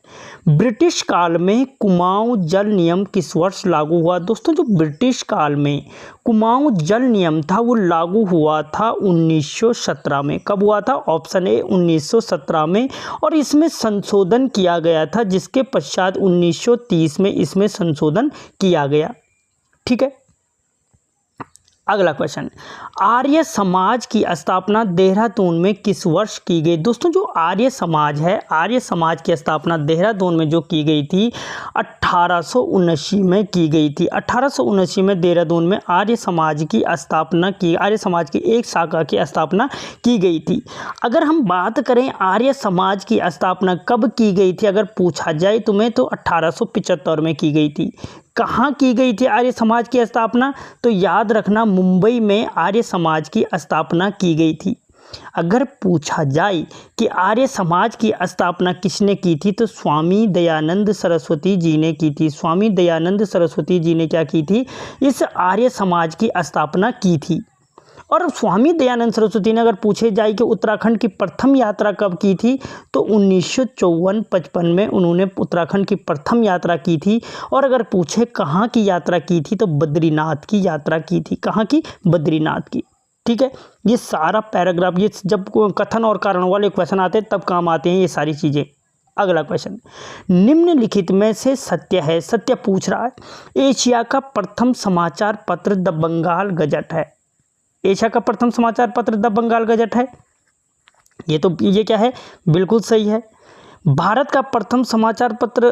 ब्रिटिश काल में कुमाऊं जल नियम किस वर्ष लागू हुआ? दोस्तों जो ब्रिटिश काल में कुमाऊं जल नियम था वो लागू हुआ था 1917 में। कब हुआ था? ऑप्शन ए 1917 में। और इसमें संशोधन किया गया था जिसके पश्चात 1930 में इसमें संशोधन किया गया। ठीक है। अगला क्वेश्चन, आर्य समाज की स्थापना देहरादून में किस वर्ष की गई? दोस्तों जो आर्य समाज है, आर्य समाज की स्थापना देहरादून में जो की गई थी 1879 में की गई थी। 1879 में देहरादून में आर्य समाज की स्थापना की, आर्य समाज की एक शाखा की स्थापना की गई थी। अगर हम बात करें आर्य समाज की स्थापना कब की गई थी अगर पूछा जाए तुम्हें तो 1875 में की गई थी। कहाँ की गई थी आर्य समाज की स्थापना? तो याद रखना मुंबई में आर्य समाज की स्थापना की गई थी। अगर पूछा जाए कि आर्य समाज की स्थापना किसने की थी तो स्वामी दयानंद सरस्वती जी ने की थी। स्वामी दयानंद सरस्वती जी ने क्या की थी? इस आर्य समाज की स्थापना की थी। और स्वामी दयानंद सरस्वती ने अगर पूछे जाए कि उत्तराखंड की प्रथम यात्रा कब की थी तो 1954-55 में उन्होंने उत्तराखंड की प्रथम यात्रा की थी। और अगर पूछे कहाँ की यात्रा की थी तो बद्रीनाथ की यात्रा की थी। कहाँ की? बद्रीनाथ की। ठीक है। ये सारा पैराग्राफ, ये जब कथन और कारण वाले क्वेश्चन आते हैं तब काम आते हैं ये सारी चीज़ें। अगला क्वेश्चन, निम्नलिखित में से सत्य है? सत्य पूछ रहा है। एशिया का प्रथम समाचार पत्र द बंगाल गजट है। एशिया का प्रथम समाचार पत्र द बंगाल गजट है। ये क्या है? बिल्कुल सही है। भारत का प्रथम समाचार पत्र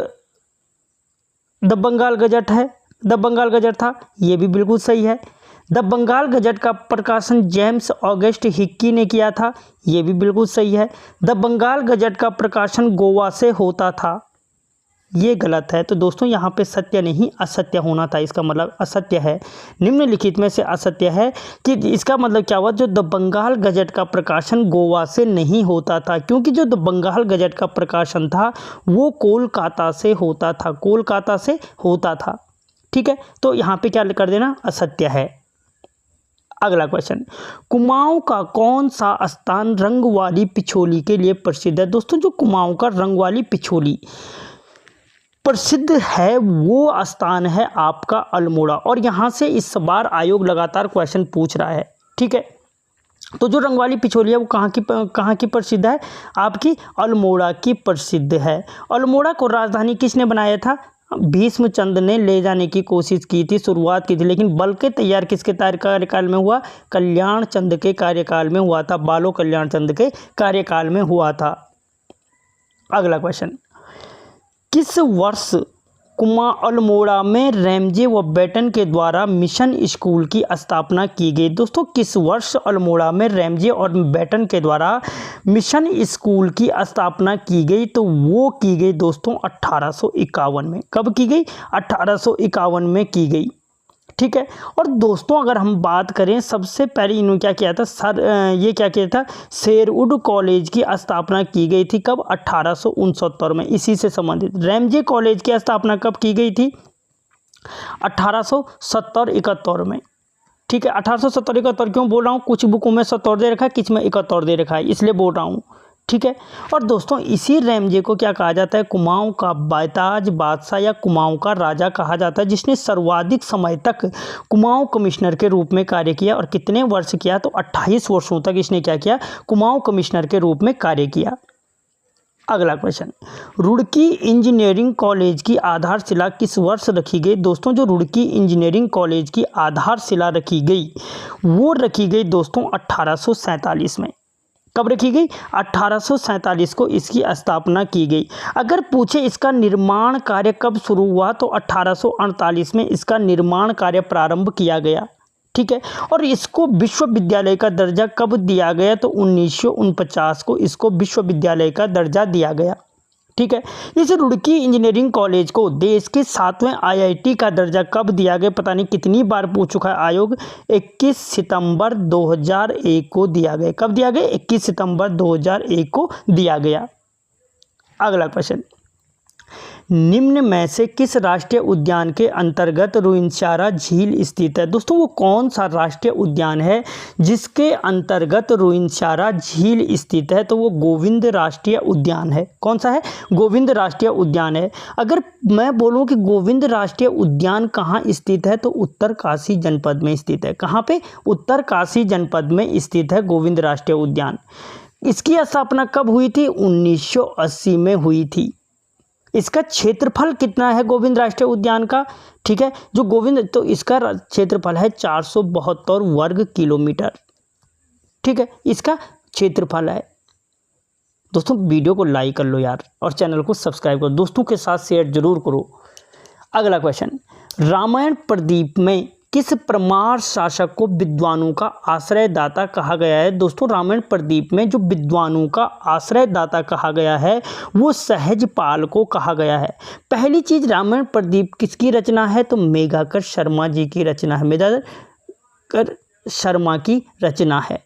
द बंगाल गजट है, द बंगाल गजट था। ये भी बिल्कुल सही है। द बंगाल गजट का प्रकाशन जेम्स ऑगस्ट हिक्की ने किया था। ये भी बिल्कुल सही है। द बंगाल गजट का प्रकाशन गोवा से होता था। ये गलत है। तो दोस्तों यहाँ पे सत्य नहीं असत्य होना था, इसका मतलब असत्य है। निम्नलिखित में से असत्य है कि इसका मतलब क्या हुआ? जो द बंगाल गजट का प्रकाशन गोवा से नहीं होता था, क्योंकि जो द बंगाल गजट का प्रकाशन था वो कोलकाता से होता था। कोलकाता से होता था। ठीक है। तो यहाँ पे क्या कर देना? असत्य है। अगला क्वेश्चन, कुमाऊं का कौन सा स्थान रंग वाली पिछोली के लिए प्रसिद्ध है? दोस्तों जो कुमाऊं का रंग वाली पिछोली प्रसिद्ध है वो स्थान है आपका अल्मोड़ा। और यहाँ से इस बार आयोग लगातार क्वेश्चन पूछ रहा है। ठीक है। तो जो रंग वाली पिछोली है वो कहाँ की प्रसिद्ध है? आपकी अल्मोड़ा की प्रसिद्ध है। अल्मोड़ा को राजधानी किसने बनाया था? भीष्मचंद्र ने ले जाने की कोशिश की थी, शुरुआत की थी, लेकिन बल के तैयार किसके कार्यकाल में हुआ? कल्याण चंद्र के कार्यकाल में हुआ था। बालो कल्याण चंद्र के कार्यकाल में हुआ था। अगला क्वेश्चन, किस वर्ष अल्मोड़ा में रैमजे व बेटन के द्वारा मिशन स्कूल की स्थापना की गई? दोस्तों किस वर्ष अल्मोड़ा में रैमजे और बेटन के द्वारा मिशन स्कूल की स्थापना की गई? तो वो की गई दोस्तों 1851 में। कब की गई? 1851 में की गई। ठीक है। और दोस्तों अगर हम बात करें सबसे पहले इन्होंने क्या किया था? ये क्या किया था? शेरवुड कॉलेज की स्थापना की गई थी। कब? 1869 में। इसी से संबंधित रैमजे कॉलेज की स्थापना कब की गई थी? 1870-71 में। ठीक है। 1870-71 क्यों बोल रहा हूँ? कुछ बुकों में 70 दे रखा है, किस में 71 दे रखा है, इसलिए बोल रहा हूँ। ठीक है। और दोस्तों इसी रैमजे को क्या कहा जाता है? कुमाऊं का बेताज बादशाह या कुमाऊं का राजा कहा जाता है, जिसने सर्वाधिक समय तक कुमाऊं कमिश्नर के रूप में कार्य किया। और कितने वर्ष किया? तो 28 वर्षों तक इसने क्या किया? कुमाऊं कमिश्नर के रूप में कार्य किया। अगला क्वेश्चन, रुड़की इंजीनियरिंग कॉलेज की आधारशिला किस वर्ष रखी गई? दोस्तों जो रुड़की इंजीनियरिंग कॉलेज की आधारशिला रखी गई वो रखी गई दोस्तों 1847 में। कब रखी गई? 1847 को इसकी स्थापना की गई। अगर पूछे इसका निर्माण कार्य कब शुरू हुआ तो 1848 में इसका निर्माण कार्य प्रारंभ किया गया। ठीक है, और इसको विश्वविद्यालय का दर्जा कब दिया गया? तो 1949 को इसको विश्वविद्यालय का दर्जा दिया गया। ठीक है, इस रुड़की इंजीनियरिंग कॉलेज को देश के 7वें IIT का दर्जा कब दिया गया? पता नहीं कितनी बार पूछ चुका है आयोग। 21 सितंबर 2001 को दिया गया। कब दिया गया? 21 सितंबर 2001 को दिया गया। अगला क्वेश्चन, निम्न में से किस राष्ट्रीय उद्यान के अंतर्गत रुइंसारा झील स्थित है? दोस्तों वो कौन सा राष्ट्रीय उद्यान है जिसके अंतर्गत रुइंसारा झील स्थित है? तो वो गोविंद राष्ट्रीय उद्यान है। कौन सा है? गोविंद राष्ट्रीय उद्यान है। अगर मैं बोलूं कि गोविंद राष्ट्रीय उद्यान कहाँ स्थित है तो उत्तरकाशी जनपद में स्थित है। कहाँ पे? उत्तरकाशी जनपद में स्थित है गोविंद राष्ट्रीय उद्यान। इसकी स्थापना कब हुई थी? 1980 में हुई थी। इसका क्षेत्रफल कितना है गोविंद राष्ट्रीय उद्यान का? ठीक है, जो गोविंद, तो इसका क्षेत्रफल है 472 वर्ग किलोमीटर। ठीक है, इसका क्षेत्रफल है। दोस्तों वीडियो को लाइक कर लो यार और चैनल को सब्सक्राइब करो, दोस्तों के साथ शेयर जरूर करो। अगला क्वेश्चन, रामायण प्रदीप में किस परमार शासक को विद्वानों का आश्रयदाता कहा गया है? दोस्तों रामायण प्रदीप में जो विद्वानों का आश्रयदाता कहा गया है वो सहजपाल को कहा गया है। पहली चीज, रामायण प्रदीप किसकी रचना है? तो मेघाकर शर्मा जी की रचना है। मेघाकर शर्मा की रचना है।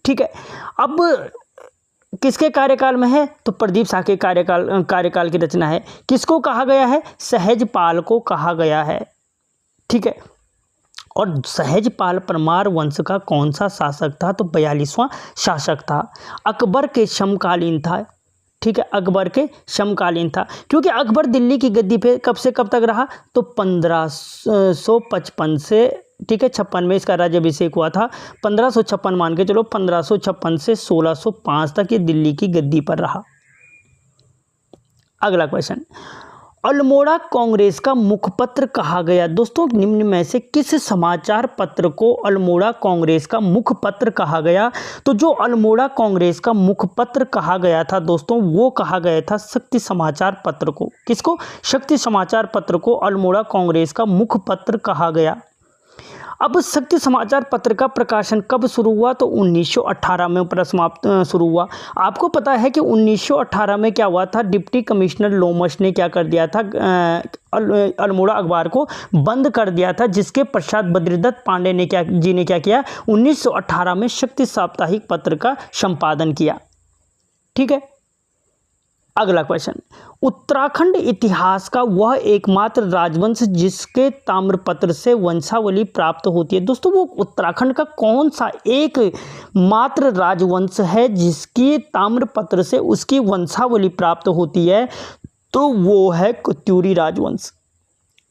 ठीक है, अब किसके कार्यकाल में है? तो प्रदीप शाह के कार्यकाल की रचना है। किसको कहा गया है? सहजपाल को कहा गया है। ठीक है, और सहजपाल परमार वंश का कौन सा शासक था? तो 42वां शासक था। अकबर के समकालीन था। ठीक है, अकबर के समकालीन था, क्योंकि अकबर दिल्ली की गद्दी पे कब से कब तक रहा? तो 1555 से, ठीक है, 56 में इसका राज्याभिषेक हुआ था। 1556 मान के चलो, 1556 से 1605 तक ये दिल्ली की गद्दी पर रहा। अगला क्वेश्चन, अल्मोड़ा कांग्रेस का मुखपत्र कहा गया? दोस्तों निम्न में से किस समाचार पत्र को अल्मोड़ा कांग्रेस का मुखपत्र कहा गया? तो जो अल्मोड़ा कांग्रेस का मुखपत्र कहा गया था दोस्तों वो कहा गया था शक्ति समाचार पत्र को। किसको? शक्ति समाचार पत्र को अल्मोड़ा कांग्रेस का मुखपत्र कहा गया। अब शक्ति समाचार पत्र का प्रकाशन कब शुरू हुआ? तो 1918 में प्रसमाप्त शुरू हुआ। आपको पता है कि 1918 में क्या हुआ था? डिप्टी कमिश्नर लोमश ने क्या कर दिया था? अल्मोड़ा अखबार को बंद कर दिया था, जिसके पश्चात बद्रीदत्त पांडे ने क्या किया? 1918 में शक्ति साप्ताहिक पत्र का संपादन किया। ठीक है, अगला क्वेश्चन, उत्तराखंड इतिहास का वह एकमात्र राजवंश जिसके ताम्रपत्र से वंशावली प्राप्त होती है? दोस्तों वो उत्तराखंड का कौन सा एक मात्र राजवंश है जिसकी ताम्रपत्र से उसकी वंशावली प्राप्त होती है? तो वो है कुत्यूरी राजवंश।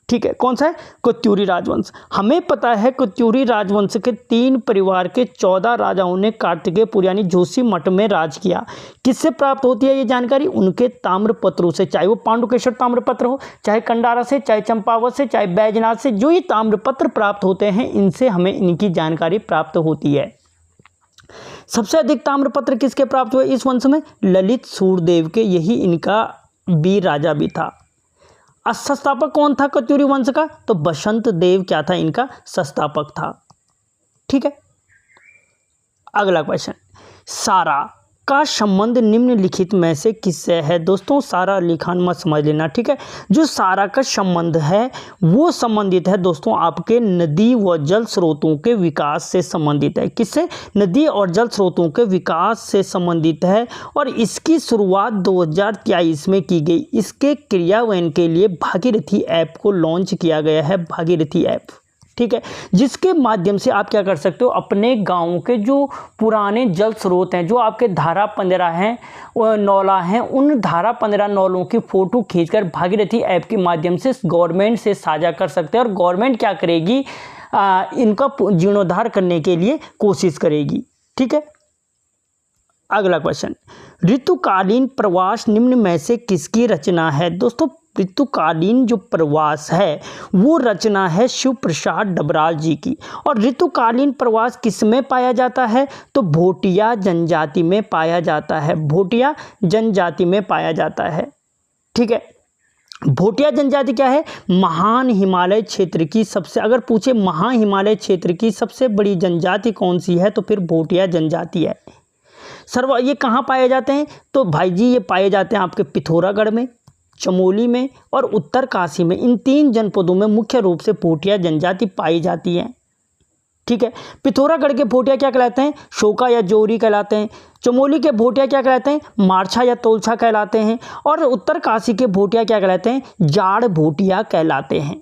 ठीक है, कौन सा है? कुत्यूरी राजवंश। हमें पता है कुत्यूरी राजवंश के 3 परिवार के 14 राजाओं ने कार्तिकेयपुर यानी जोशीमठ में राज किया। किससे प्राप्त होती है ये जानकारी? उनके ताम्रपत्रों से, चाहे वो पांडुकेश्वर ताम्रपत्र हो, चाहे कंडारा से, चाहे चंपावत से, चाहे बैजनाथ से। जो ये ताम्रपत्र प्राप्त होते हैं इनसे हमें इनकी जानकारी प्राप्त होती है। सबसे अधिक ताम्रपत्र किसके प्राप्त हुए इस वंश में? ललित सूर्यदेव के। यही इनका वीर राजा भी था। संस्थापक कौन था कुत्यूरी वंश का? तो बसंत देव क्या था? इनका संस्थापक था। ठीक है, अगला क्वेश्चन, सारा का संबंध निम्नलिखित में से किससे है? दोस्तों सारा लिखान मत समझ लेना। ठीक है, जो सारा का संबंध है वो संबंधित है दोस्तों आपके नदी व जल स्रोतों के विकास से संबंधित है। किससे? नदी और जल स्रोतों के विकास से संबंधित है, और इसकी शुरुआत 2023 में की गई। इसके क्रियान्वयन के लिए भागीरथी ऐप को लॉन्च किया गया है। भागीरथी ऐप, ठीक है, जिसके माध्यम से आप क्या कर सकते हो? अपने गाँव के जो पुराने जल स्रोत हैं, जो आपके धारा 15 हैं, नौला हैं, उन धारा 15 नौलों की फ़ोटो खींचकर भागीरथी ऐप के माध्यम से गवर्नमेंट से साझा कर सकते हैं, और गवर्नमेंट क्या करेगी? इनका जीर्णोद्धार करने के लिए कोशिश करेगी। ठीक है, अगला क्वेश्चन, ऋतुकालीन प्रवास निम्न में से किसकी रचना है? दोस्तों ऋतुकालीन जो प्रवास है वो रचना है शिव प्रसाद डबराल जी की। और ऋतुकालीन प्रवास किस में पाया जाता है? तो भोटिया जनजाति में पाया जाता है, भोटिया जनजाति में पाया जाता है। ठीक है, भोटिया जनजाति क्या है? महान हिमालय क्षेत्र की सबसे, अगर पूछे महा हिमालय क्षेत्र की सबसे बड़ी जनजाति कौन सी है तो फिर भोटिया जनजाति है। ये कहाँ पाए जाते हैं? तो भाई जी ये पाए जाते हैं आपके पिथौरागढ़ में, चमोली में और उत्तरकाशी में। इन 3 जनपदों में मुख्य रूप से भोटिया जनजाति पाई जाती है। ठीक है, पिथौरागढ़ के भोटिया क्या कहलाते हैं? शोका या जोरी कहलाते हैं। चमोली के भोटिया क्या कहलाते हैं? मारछा या तोलछा कहलाते हैं। और उत्तरकाशी के भोटिया क्या कहलाते हैं? जाड़ भोटिया कहलाते हैं।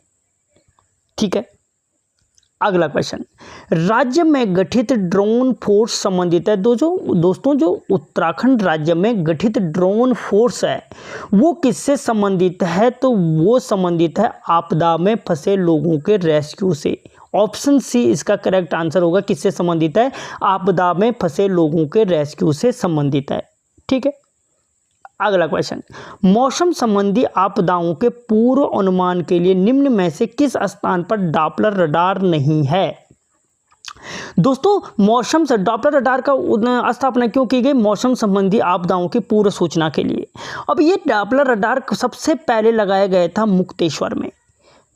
ठीक है, अगला क्वेश्चन, राज्य में गठित ड्रोन फोर्स संबंधित है। दोस्तों जो उत्तराखंड राज्य में गठित ड्रोन फोर्स है वो किससे संबंधित है? तो वो संबंधित है आपदा में फंसे लोगों के रेस्क्यू से। ऑप्शन सी इसका करेक्ट आंसर होगा। किससे संबंधित है? आपदा में फंसे लोगों के रेस्क्यू से संबंधित है। ठीक है, अगला क्वेश्चन, मौसम संबंधी आपदाओं के पूर्व अनुमान के लिए निम्न में से किस स्थान पर डॉपलर रडार नहीं है? दोस्तों मौसम से डॉपलर रडार का स्थापना क्यों की गई? मौसम संबंधी आपदाओं की पूर्व सूचना के लिए। अब ये डॉपलर रडार सबसे पहले लगाया गया था मुक्तेश्वर में,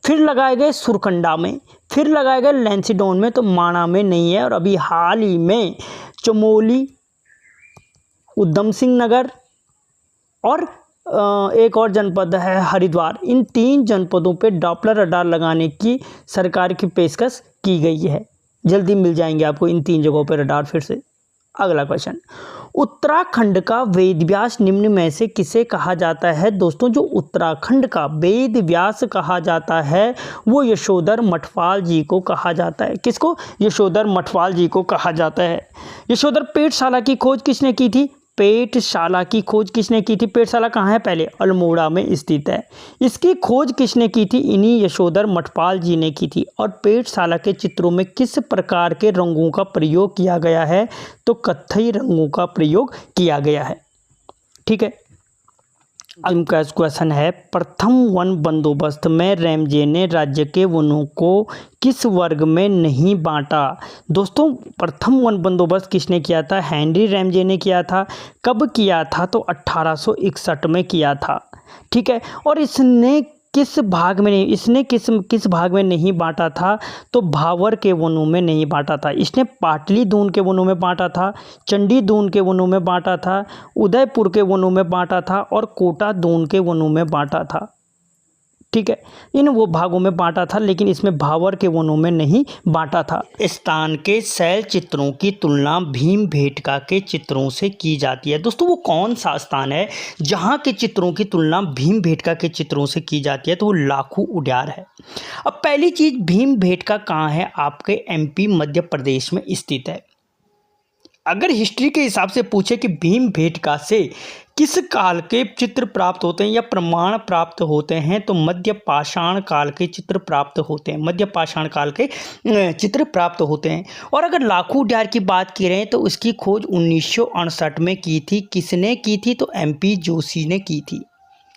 फिर लगाए गए सुरकंडा में, फिर लगाए गए लैंसीडोन में, तो माणा में नहीं है। और अभी हाल ही में चमोली, उधम सिंह नगर और एक और जनपद है हरिद्वार, इन 3 जनपदों पे डॉपलर रडार लगाने की सरकार की पेशकश की गई है। जल्दी मिल जाएंगे आपको इन 3 जगहों पे रडार फिर से। अगला क्वेश्चन, उत्तराखंड का वेद व्यास निम्न में से किसे कहा जाता है? दोस्तों जो उत्तराखंड का वेद व्यास कहा जाता है वो यशोधर मठपाल जी को कहा जाता है। किसको? यशोधर मठपाल जी को कहा जाता है। यशोधर पेटशाला की खोज किसने की थी? पेटशाला की खोज किसने की थी? पेटशाला कहाँ है? पहले अल्मोड़ा में स्थित है। इसकी खोज किसने की थी? इन्हीं यशोधर मठपाल जी ने की थी। और पेटशाला के चित्रों में किस प्रकार के रंगों का प्रयोग किया गया है? तो कत्थई रंगों का प्रयोग किया गया है। ठीक है, उनका क्वेश्चन है, प्रथम वन बंदोबस्त में रैमजे ने राज्य के वनों को किस वर्ग में नहीं बांटा? दोस्तों प्रथम वन बंदोबस्त किसने किया था? हेनरी रैमजे ने किया था। कब किया था? तो 1861 में किया था। ठीक है, और इसने किस भाग में नहीं, इसने किस भाग में नहीं बांटा था? तो भावर के वनों में नहीं बांटा था। इसने पाटली दून के वनों में बांटा था, चंडी दून के वनों में बांटा था, उदयपुर के वनों में बांटा था और कोटा दून के वनों में बांटा था। ठीक है, इन वो भागों में बांटा था, लेकिन इसमें भावर के वनों में नहीं बांटा था। स्थान के शैल चित्रों की तुलना भीमबेटका के चित्रों से की जाती है। दोस्तों वो कौन सा स्थान है जहां के चित्रों की तुलना भीमबेटका के चित्रों से की जाती है? तो वो लाखू उड्यार है। अब पहली चीज, भीमबेटका कहाँ है? आपके MP मध्य प्रदेश में स्थित है। अगर हिस्ट्री के हिसाब से पूछे कि भीमबेटका से किस काल के चित्र प्राप्त होते हैं या प्रमाण प्राप्त होते हैं, तो मध्य पाषाण काल के चित्र प्राप्त होते हैं। मध्य पाषाण काल के चित्र प्राप्त होते हैं। और अगर लाखू उड्यार की बात की रहे तो उसकी खोज 1968 में की थी। किसने की थी? तो MP जोशी ने की थी,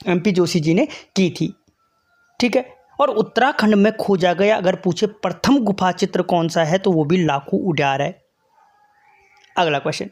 MP जोशी जी ने की थी। ठीक है, और उत्तराखंड में खोजा गया अगर पूछे प्रथम गुफा चित्र कौन सा है तो वो भी लाखू उड्यार है। अगला क्वेश्चन,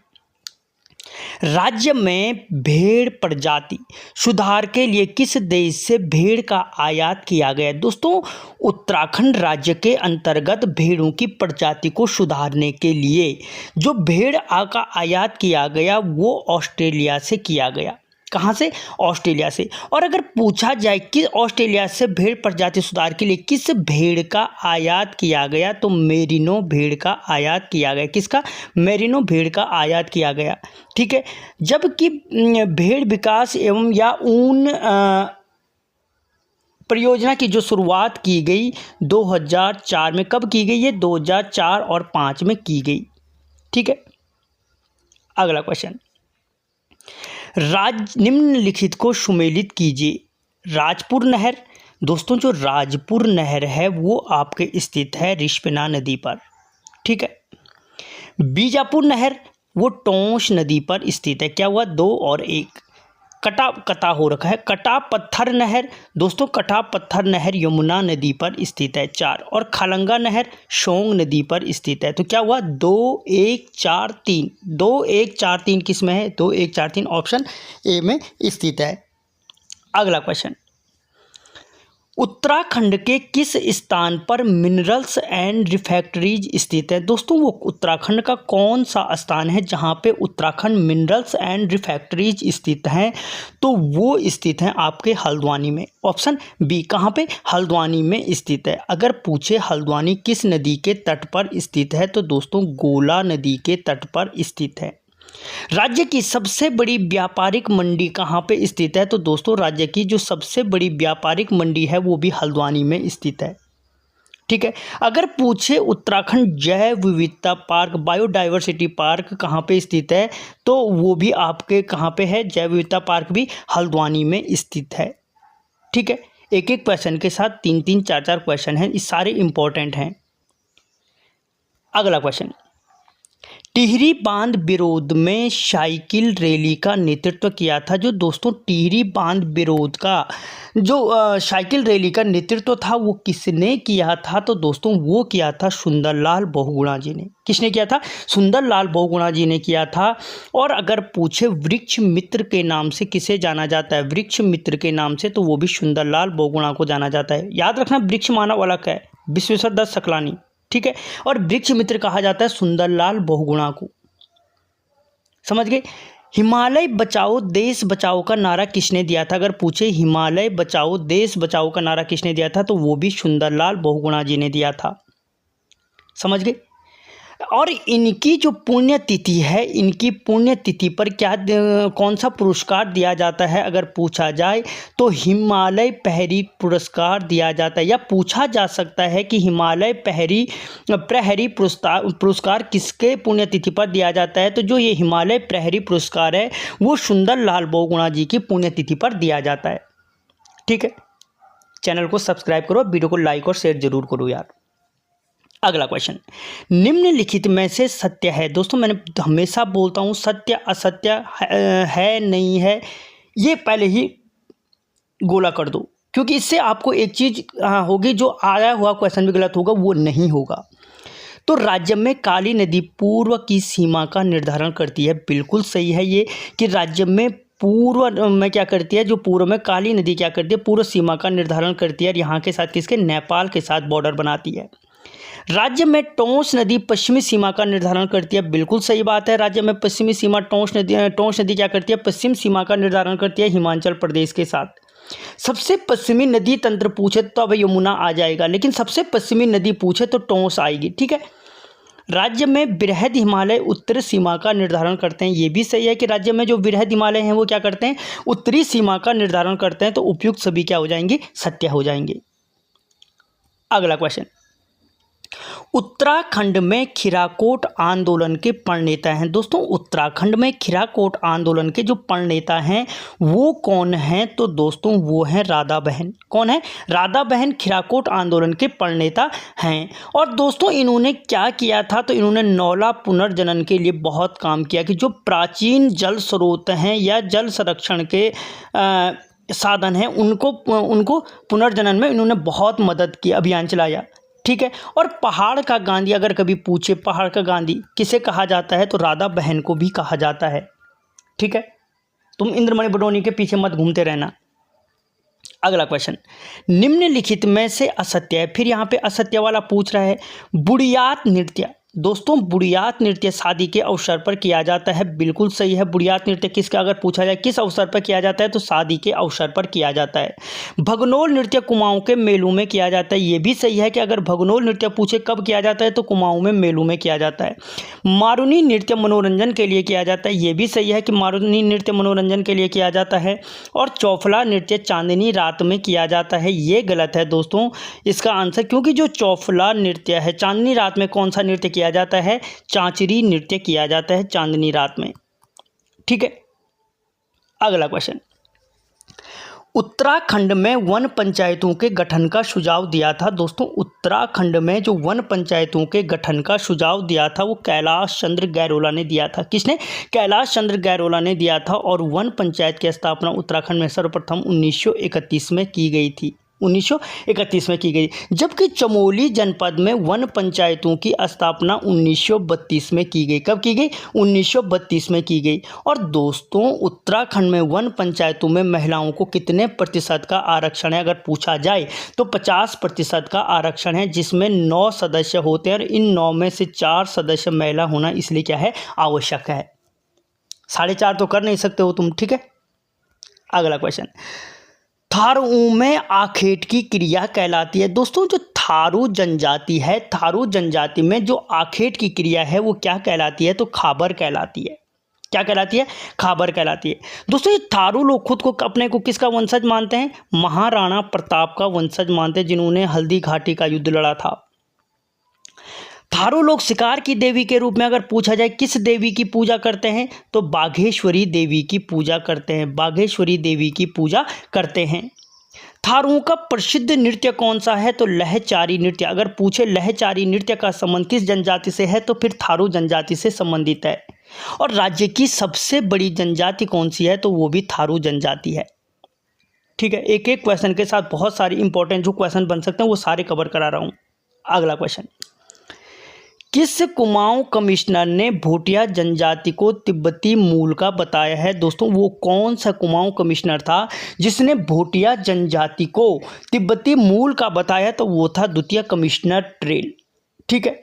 राज्य में भेड़ प्रजाति सुधार के लिए किस देश से भेड़ का आयात किया गया? दोस्तों उत्तराखंड राज्य के अंतर्गत भेड़ों की प्रजाति को सुधारने के लिए जो भेड़ का आयात किया गया वो ऑस्ट्रेलिया से किया गया। कहाँ से? ऑस्ट्रेलिया से। और अगर पूछा जाए कि ऑस्ट्रेलिया से भेड़ प्रजाति सुधार के लिए किस भेड़ का आयात किया गया, तो मेरिनो भेड़ का आयात किया गया। किसका? मेरिनो भेड़ का आयात किया गया। ठीक है, जबकि भेड़ विकास एवं या ऊन परियोजना की जो शुरुआत की गई 2004 में, कब की गई? ये 2004 और 2005 में की गई। ठीक है, अगला क्वेश्चन, निम्नलिखित को सुमेलित कीजिए। राजपुर नहर, दोस्तों जो राजपुर नहर है वो आपके स्थित है रिस्पना नदी पर। ठीक है, बीजापुर नहर वो टोंस नदी पर स्थित है। क्या हुआ? 2 और 1। कटा हो रखा है। कटा पत्थर नहर, दोस्तों कटा पत्थर नहर यमुना नदी पर स्थित है। 4 और खलंगा नहर सोंग नदी पर स्थित है। तो क्या हुआ? 2 1 4 3। 2 1 4 3 किस में है? 2 1 4 3 ऑप्शन ए में स्थित है। अगला क्वेश्चन, उत्तराखंड के किस स्थान पर मिनरल्स एंड रिफैक्टरीज स्थित है? दोस्तों वो उत्तराखंड का कौन सा स्थान है जहां पे उत्तराखंड मिनरल्स एंड रिफैक्टरीज स्थित हैं? तो वो स्थित हैं आपके हल्द्वानी में। Option B. कहां पे? हल्द्वानी में स्थित है। अगर पूछे हल्द्वानी किस नदी के तट पर स्थित है तो दोस्तों गोला नदी के तट पर स्थित है। राज्य की सबसे बड़ी व्यापारिक मंडी कहाँ पे स्थित है? तो दोस्तों राज्य की जो सबसे बड़ी व्यापारिक मंडी है वो भी हल्द्वानी में स्थित है। ठीक है। अगर पूछे उत्तराखंड जैव विविधता पार्क बायोडाइवर्सिटी पार्क कहाँ पे स्थित है तो वो भी आपके कहाँ पे है? जैव विविधता पार्क भी हल्द्वानी में स्थित है। ठीक है। एक एक क्वेश्चन के साथ 3-3 4-4 क्वेश्चन हैं, ये सारे इंपॉर्टेंट हैं। अगला क्वेश्चन, टिहरी बांध विरोध में साइकिल रैली का नेतृत्व किया था। जो दोस्तों टिहरी बांध विरोध का जो साइकिल रैली का नेतृत्व था वो किसने किया था? तो दोस्तों वो किया था सुंदरलाल बहुगुणा जी ने। किसने किया था? सुंदरलाल बहुगुणा जी ने किया था। और अगर पूछे वृक्ष मित्र के नाम से किसे जाना जाता है? वृक्ष मित्र के नाम से तो वो भी सुंदरलाल बहुगुणा को जाना जाता है। याद रखना, वृक्ष मानव अलग है, विश्वेश्वर दत्त सकलानी। ठीक है। और वृक्ष मित्र कहा जाता है सुंदरलाल बहुगुणा को। समझ गए? हिमालय बचाओ देश बचाओ का नारा किसने दिया था? अगर पूछे हिमालय बचाओ देश बचाओ का नारा किसने दिया था तो वो भी सुंदरलाल बहुगुणा जी ने दिया था। समझ गए? और इनकी जो पुण्यतिथि है, इनकी पुण्यतिथि पर क्या कौन सा पुरस्कार दिया जाता है? अगर पूछा जाए तो हिमालय प्रहरी पुरस्कार दिया जाता है। या पूछा जा सकता है कि हिमालय प्रहरी पुरस्कार किसके पुण्यतिथि पर दिया जाता है? तो जो ये हिमालय प्रहरी पुरस्कार है वो सुंदरलाल बहुगुणा जी की पुण्यतिथि पर दिया जाता है। ठीक है। चैनल को सब्सक्राइब करो, वीडियो को लाइक और शेयर जरूर करो यार। अगला क्वेश्चन, निम्नलिखित में से सत्य है। दोस्तों मैंने हमेशा बोलता हूँ सत्य असत्य है नहीं है, ये पहले ही गोला कर दो, क्योंकि इससे आपको एक चीज़ होगी, जो आया हुआ क्वेश्चन भी गलत होगा वो नहीं होगा। तो राज्य में काली नदी पूर्व की सीमा का निर्धारण करती है। बिल्कुल सही है ये कि राज्य में पूर्व में क्या करती है? जो पूर्व में काली नदी क्या करती है? पूर्व सीमा का निर्धारण करती है। और यहाँ के साथ किसके? नेपाल के साथ बॉर्डर बनाती है। राज्य में टोंस नदी पश्चिमी सीमा का निर्धारण करती है। बिल्कुल सही बात है। राज्य में पश्चिमी सीमा टोंस नदी क्या करती है? पश्चिम सीमा का निर्धारण करती है हिमाचल प्रदेश के साथ। सबसे पश्चिमी नदी तंत्र पूछे तो अब यमुना आ जाएगा, लेकिन सबसे पश्चिमी नदी पूछे तो टोंस आएगी। ठीक है। राज्य में बृहद हिमालय उत्तरी सीमा का निर्धारण करते हैं। ये भी सही है कि राज्य में जो बृहद हिमालय हैं वो क्या करते हैं? उत्तरी सीमा का निर्धारण करते हैं। तो उपयुक्त सभी क्या हो जाएंगे? सत्य हो जाएंगे। अगला क्वेश्चन, उत्तराखंड में खिराकोट आंदोलन के प्रणेता हैं। दोस्तों उत्तराखंड में खिराकोट आंदोलन के जो प्रणेता हैं वो कौन हैं? तो दोस्तों वो हैं राधा बहन। कौन है? राधा बहन खिराकोट आंदोलन के प्रणेता हैं। और दोस्तों इन्होंने क्या किया था? तो इन्होंने नौला पुनर्जनन के लिए बहुत काम किया कि जो प्राचीन जल स्रोत हैं या जल संरक्षण के साधन हैं उनको पुनर्जनन में इन्होंने बहुत मदद की, अभियान चलाया। ठीक है। और पहाड़ का गांधी, अगर कभी पूछे पहाड़ का गांधी किसे कहा जाता है तो राधा बहन को भी कहा जाता है। ठीक है। तुम इंद्रमणि बडोनी के पीछे मत घूमते रहना। अगला क्वेश्चन, निम्नलिखित में से असत्य है। फिर यहाँ पे असत्य वाला पूछ रहा है। बुढ़ियात नृत्य। दोस्तों बुढ़ियात नृत्य शादी के अवसर पर किया जाता है। बिल्कुल सही है। बुढ़ियात नृत्य किसका, अगर पूछा जाए किस अवसर पर किया जाता है तो शादी के अवसर पर किया जाता है। भगनोल नृत्य कुमाऊं के मेलों में किया जाता है। ये भी सही है कि अगर भगनोल नृत्य पूछे कब किया जाता है तो कुमाऊं में मेलों में किया जाता है। मारुनी नृत्य मनोरंजन के लिए किया जाता है। ये भी सही है कि मारुनी नृत्य मनोरंजन के लिए किया जाता है। और चौफला नृत्य चांदनी रात में किया जाता है। ये गलत है दोस्तों इसका आंसर, क्योंकि जो चौफला नृत्य है चांदनी रात में कौन सा नृत्य किया जाता है? चांचरी नृत्य किया जाता है चांदनी रात में। ठीक है। अगला क्वेश्चन, उत्तराखंड में वन पंचायतों के गठन का सुझाव दिया था? दोस्तों, उत्तराखंड में जो वन पंचायतों के गठन का सुझाव दिया था वो कैलाश चंद्र गैरोला ने दिया था। किसने? कैलाश चंद्र गैरोला ने दिया था। और वन पंचायत की स्थापना उत्तराखंड में सर्वप्रथम 1931 में की गई थी। 1931 में की गई, जबकि चमोली जनपद में वन पंचायतों की स्थापना 1932 में की गई। कब की गई? 1932 में की गई। और दोस्तों, उत्तराखंड में वन पंचायतों में महिलाओं को कितने प्रतिशत का आरक्षण है अगर पूछा जाए तो 50% का आरक्षण है, जिसमें 9 सदस्य होते हैं और इन 9 में से 4 सदस्य महिला होना इसलिए क्या है? आवश्यक है। 4.5 तो कर नहीं सकते हो तुम, ठीक है। अगला क्वेश्चन, थारू में आखेट की क्रिया कहलाती है? दोस्तों, जो थारू जनजाति है, थारू जनजाति में जो आखेट की क्रिया है वो क्या कहलाती है? तो खाबर कहलाती है। क्या कहलाती है? खाबर कहलाती है। दोस्तों, ये थारू लोग खुद को अपने को किसका वंशज मानते हैं? महाराणा प्रताप का वंशज मानते हैं, जिन्होंने हल्दी घाटी का युद्ध लड़ा था। थारू लोग शिकार की देवी के रूप में अगर पूछा जाए किस देवी की पूजा करते हैं? तो बाघेश्वरी देवी की पूजा करते हैं। बाघेश्वरी देवी की पूजा करते हैं। थारुओं का प्रसिद्ध नृत्य कौन सा है? तो लहचारी नृत्य। अगर पूछे लहचारी नृत्य का संबंध किस जनजाति से है तो फिर थारू जनजाति से संबंधित है। और राज्य की सबसे बड़ी जनजाति कौन सी है? तो वो भी थारू जनजाति है। ठीक है, एक एक क्वेश्चन के साथ बहुत सारी इंपॉर्टेंट जो क्वेश्चन बन सकते हैं वो सारे कवर करा रहा हूँ। अगला क्वेश्चन, किस कुमाऊं कमिश्नर ने भूटिया जनजाति को तिब्बती मूल का बताया है? दोस्तों, वो कौन सा कुमाऊं कमिश्नर था जिसने भूटिया जनजाति को तिब्बती मूल का बताया? तो वो था द्वितीय कमिश्नर ट्रेल। ठीक है।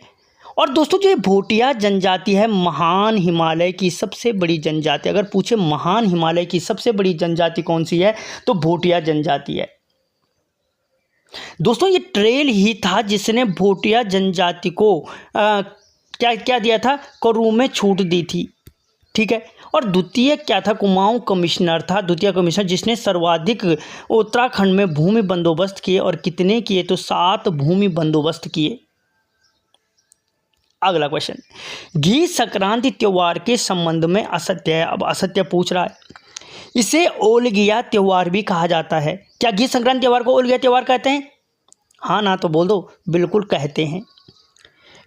और दोस्तों, जो ये भूटिया जनजाति है महान हिमालय की सबसे बड़ी जनजाति। अगर पूछे महान हिमालय की सबसे बड़ी जनजाति कौन सी है तो भूटिया जनजाति है। दोस्तों, ये ट्रेल ही था जिसने भूटिया जनजाति को क्या दिया था? करू में छूट दी थी। ठीक है। और द्वितीय क्या था? कुमाऊं कमिश्नर था, द्वितीय कमिश्नर, जिसने सर्वाधिक उत्तराखंड में भूमि बंदोबस्त किए। और कितने किए? तो 7 भूमि बंदोबस्त किए। अगला क्वेश्चन, घी संक्रांति त्योहार के संबंध में असत्य है। अब असत्य पूछ रहा है। इसे ओलगिया त्योहार भी कहा जाता है। क्या घी संक्रांति त्योहार को ओलगिया त्योहार कहते हैं? हाँ ना तो बोल दो। बिल्कुल कहते हैं।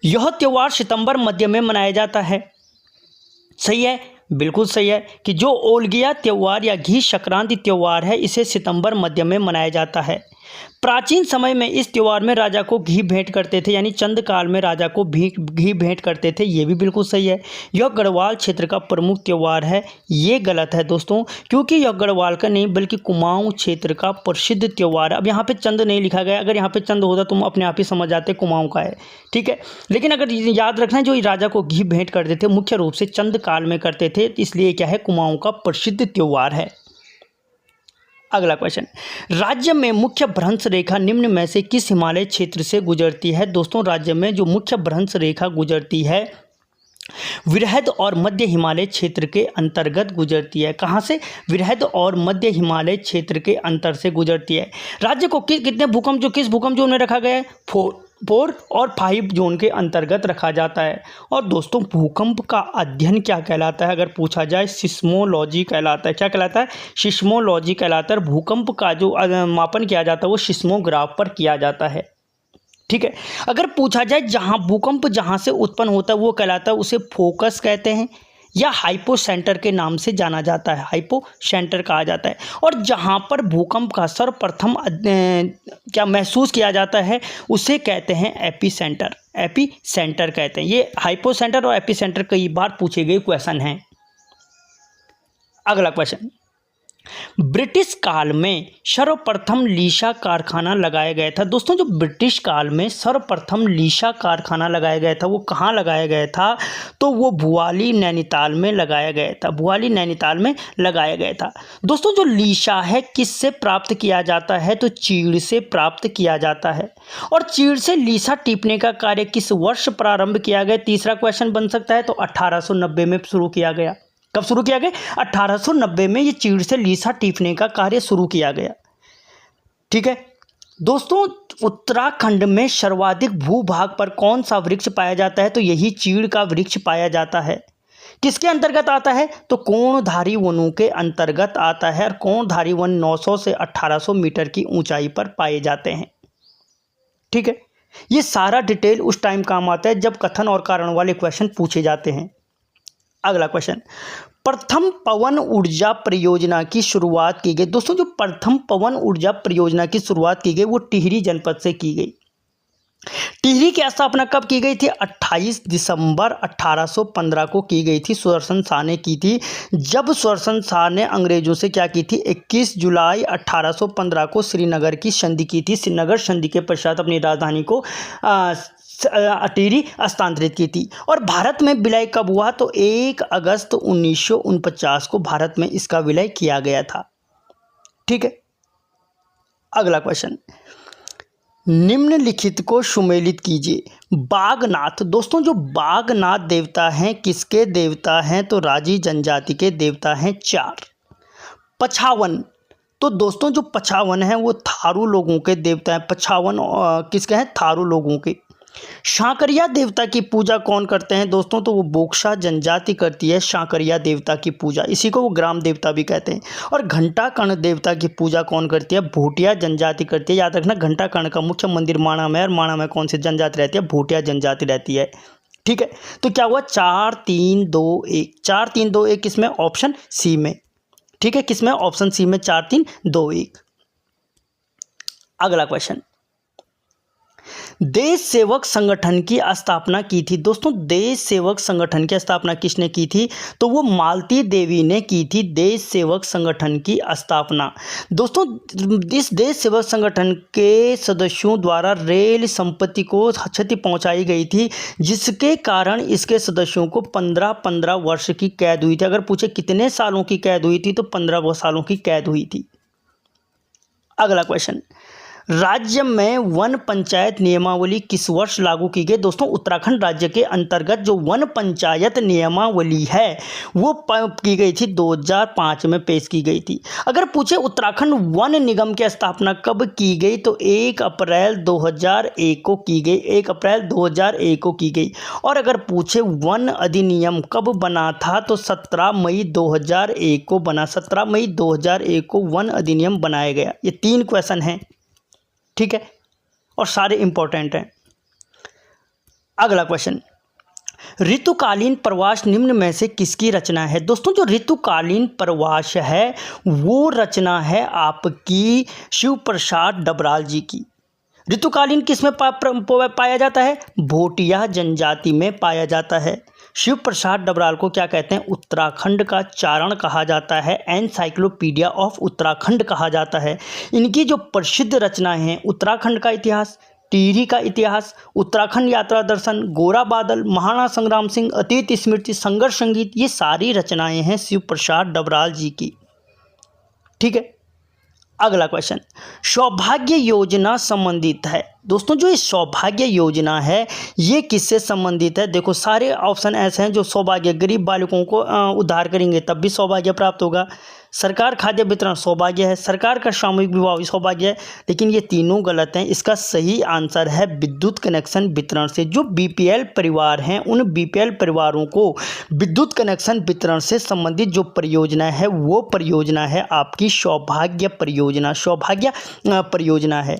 यह त्योहार सितंबर मध्य में मनाया जाता है। सही है, बिल्कुल सही है कि जो ओलगिया त्योहार या घी संक्रांति त्योहार है इसे सितंबर मध्य में मनाया जाता है। प्राचीन समय में इस त्योहार में राजा को घी भेंट करते थे, यानी चंद काल में राजा को घी भेंट करते थे। ये भी बिल्कुल सही है। यह गढ़वाल क्षेत्र का प्रमुख त्योहार है। ये गलत है दोस्तों, क्योंकि यह गढ़वाल का नहीं बल्कि कुमाऊं क्षेत्र का प्रसिद्ध त्योहार है। अब यहाँ पे चंद नहीं लिखा गया, अगर यहाँ पे चंद होता तुम अपने आप ही समझ जाते कुमाऊं का है। ठीक है, लेकिन अगर याद रखना जो राजा को घी भेंट करते थे मुख्य रूप से चंद काल में करते थे, इसलिए क्या है? कुमाऊं का प्रसिद्ध त्योहार है। अगला क्वेश्चन, राज्य में मुख्य भ्रंश रेखा निम्न में से किस हिमालय क्षेत्र से गुजरती है? दोस्तों, राज्य में जो मुख्य भ्रंश रेखा गुजरती है वृहद और मध्य हिमालय क्षेत्र के अंतर्गत गुजरती है। कहाँ से? वृहद और मध्य हिमालय क्षेत्र के अंतर से गुजरती है। राज्य को कितने भूकंप किस भूकंप जोन में रखा गया है? 4 और 5 जोन के अंतर्गत रखा जाता है। और दोस्तों, भूकंप का अध्ययन क्या कहलाता है? अगर पूछा जाए सिस्मोलॉजी कहलाता है। क्या कहलाता है? सिस्मोलॉजी कहलाता है। भूकंप का जो मापन किया जाता है वो सिस्मोग्राफ पर किया जाता है। ठीक है। अगर पूछा जाए जहां भूकंप जहां से उत्पन्न होता है वो कहलाता है, उसे फोकस कहते हैं या हाइपो सेंटर के नाम से जाना जाता है। हाइपो सेंटर कहा जाता है। और जहां पर भूकंप का सर्वप्रथम क्या महसूस किया जाता है उसे कहते हैं एपी सेंटर। एपी सेंटर कहते हैं। ये हाइपो सेंटर और एपी सेंटर कई बार पूछे गए क्वेश्चन हैं। अगला क्वेश्चन, ब्रिटिश काल में सर्वप्रथम लीसा कारखाना लगाया गया था। दोस्तों, जो ब्रिटिश काल में सर्वप्रथम लीसा कारखाना लगाया गया था वो कहाँ लगाया गया था? तो वो भुआली नैनीताल में लगाया गया था। भुआली नैनीताल में लगाया गया था। दोस्तों, जो लीसा है किससे प्राप्त किया जाता है? तो चीड़ से प्राप्त किया जाता है। और चीड़ से लीसा टीपने का कार्य किस वर्ष प्रारंभ किया गया? तीसरा क्वेश्चन बन सकता है। तो 1890 में शुरू किया गया। कब शुरू किया गया? 1890 में ये चीड़ से लीसा टीपने का कार्य शुरू किया गया। ठीक है दोस्तों, उत्तराखंड में सर्वाधिक भूभाग पर कौन सा वृक्ष पाया जाता है? तो यही चीड़ का वृक्ष पाया जाता है। किसके अंतर्गत आता है? तो कोणधारी वनों के अंतर्गत आता है और कोणधारी वन 900 से 1800 मीटर की ऊंचाई पर पाए जाते हैं। ठीक है, ये सारा डिटेल उस टाइम काम आता है जब कथन और कारण वाले क्वेश्चन पूछे जाते हैं। अगला क्वेश्चन, प्रथम पवन ऊर्जा परियोजना की शुरुआत की गई। दोस्तों जो प्रथम पवन ऊर्जा परियोजना की शुरुआत की गई वो टिहरी जनपद से की गई। टिहरी की स्थापना कब की गई थी? 28 दिसंबर 1815 को की गई थी। सुदर्शन शाह ने की थी। जब सुदर्शन शाह ने अंग्रेजों से क्या की थी? 21 जुलाई 1815 को श्रीनगर की संधि की थी। श्रीनगर संधि के पश्चात अपनी राजधानी को टिहरी स्थानांतरित की थी। और भारत में विलय कब हुआ? तो 1 अगस्त 1949 को भारत में इसका विलय किया गया था। ठीक है, अगला क्वेश्चन, निम्नलिखित को सुमेलित कीजिए। बागनाथ, दोस्तों जो बागनाथ देवता हैं किसके देवता हैं? तो राजी जनजाति के देवता हैं 4। पछावन, तो दोस्तों जो पछावन हैं वो थारू लोगों के देवता हैं। पछावन किसके हैं? थारू लोगों के। शांकरिया देवता की पूजा कौन करते हैं दोस्तों? तो वो बोक्सा जनजाति करती है शांकरिया देवता की पूजा, इसी को वो ग्राम देवता भी कहते हैं। और घंटाकर्ण देवता की पूजा कौन करती है? भोटिया जनजाति करती है। याद रखना, घंटाकर्ण का मुख्य मंदिर माणा में, और माणा में कौन सी जनजाति रहती है? भोटिया जनजाति रहती है। ठीक है, तो क्या हुआ? 4 3 2 1, 4 3 2 1 किसमें? ऑप्शन सी में। ठीक है, किसमें? ऑप्शन सी में 4 3 2 1। अगला क्वेश्चन, देश सेवक संगठन की स्थापना की थी। दोस्तों देश सेवक संगठन की स्थापना किसने की थी? तो वो मालती देवी ने की थी देश सेवक संगठन की स्थापना। दोस्तों इस देश सेवक संगठन के सदस्यों द्वारा रेल संपत्ति को क्षति पहुंचाई गई थी, जिसके कारण इसके सदस्यों को 15 वर्ष की कैद हुई थी। अगर पूछे कितने सालों की कैद हुई थी तो 15 सालों की कैद हुई थी। अगला क्वेश्चन, राज्य में वन पंचायत नियमावली किस वर्ष लागू की गई? दोस्तों उत्तराखंड राज्य के अंतर्गत जो वन पंचायत नियमावली है वो की गई थी 2005 में पेश की गई थी। अगर पूछे उत्तराखंड वन निगम की स्थापना कब की गई? तो 1 अप्रैल 2001 को की गई। 1 अप्रैल 2001 को की गई। और अगर पूछे वन अधिनियम कब बना था? तो 17 मई 2001 को बना। 17 मई 2001 को वन अधिनियम बनाया गया। ये 3 क्वेश्चन हैं। ठीक है, और सारे इंपॉर्टेंट हैं। अगला क्वेश्चन, ऋतुकालीन प्रवास निम्न में से किसकी रचना है? दोस्तों जो ऋतुकालीन प्रवास है वो रचना है आपकी शिव प्रसाद डबराल जी की। ऋतुकालीन किस में पाया जाता है? भोटिया जनजाति में पाया जाता है। शिव प्रसाद डबराल को क्या कहते हैं? उत्तराखंड का चारण कहा जाता है। एनसाइक्लोपीडिया ऑफ उत्तराखंड कहा जाता है। इनकी जो प्रसिद्ध रचनाएं हैं, उत्तराखंड का इतिहास, टिहरी का इतिहास, उत्तराखंड यात्रा दर्शन, गोरा बादल, महाराणा संग्राम सिंह, अतीत स्मृति, संघर्ष संगीत, ये सारी रचनाएं हैं शिव प्रसाद डबराल जी की। ठीक है, अगला क्वेश्चन, सौभाग्य योजना संबंधित है। दोस्तों जो ये सौभाग्य योजना है ये किससे संबंधित है? देखो सारे ऑप्शन ऐसे हैं जो सौभाग्य, गरीब बालकों को उद्धार करेंगे तब भी सौभाग्य प्राप्त होगा। सरकार खाद्य वितरण सौभाग्य है। सरकार का सामूहिक विवाह सौभाग्य है। लेकिन ये तीनों गलत हैं। इसका सही आंसर है विद्युत कनेक्शन वितरण से। जो बीपीएल परिवार हैं उन बीपीएल परिवारों को विद्युत कनेक्शन वितरण से संबंधित जो परियोजना है वो परियोजना है आपकी सौभाग्य परियोजना। सौभाग्य परियोजना है।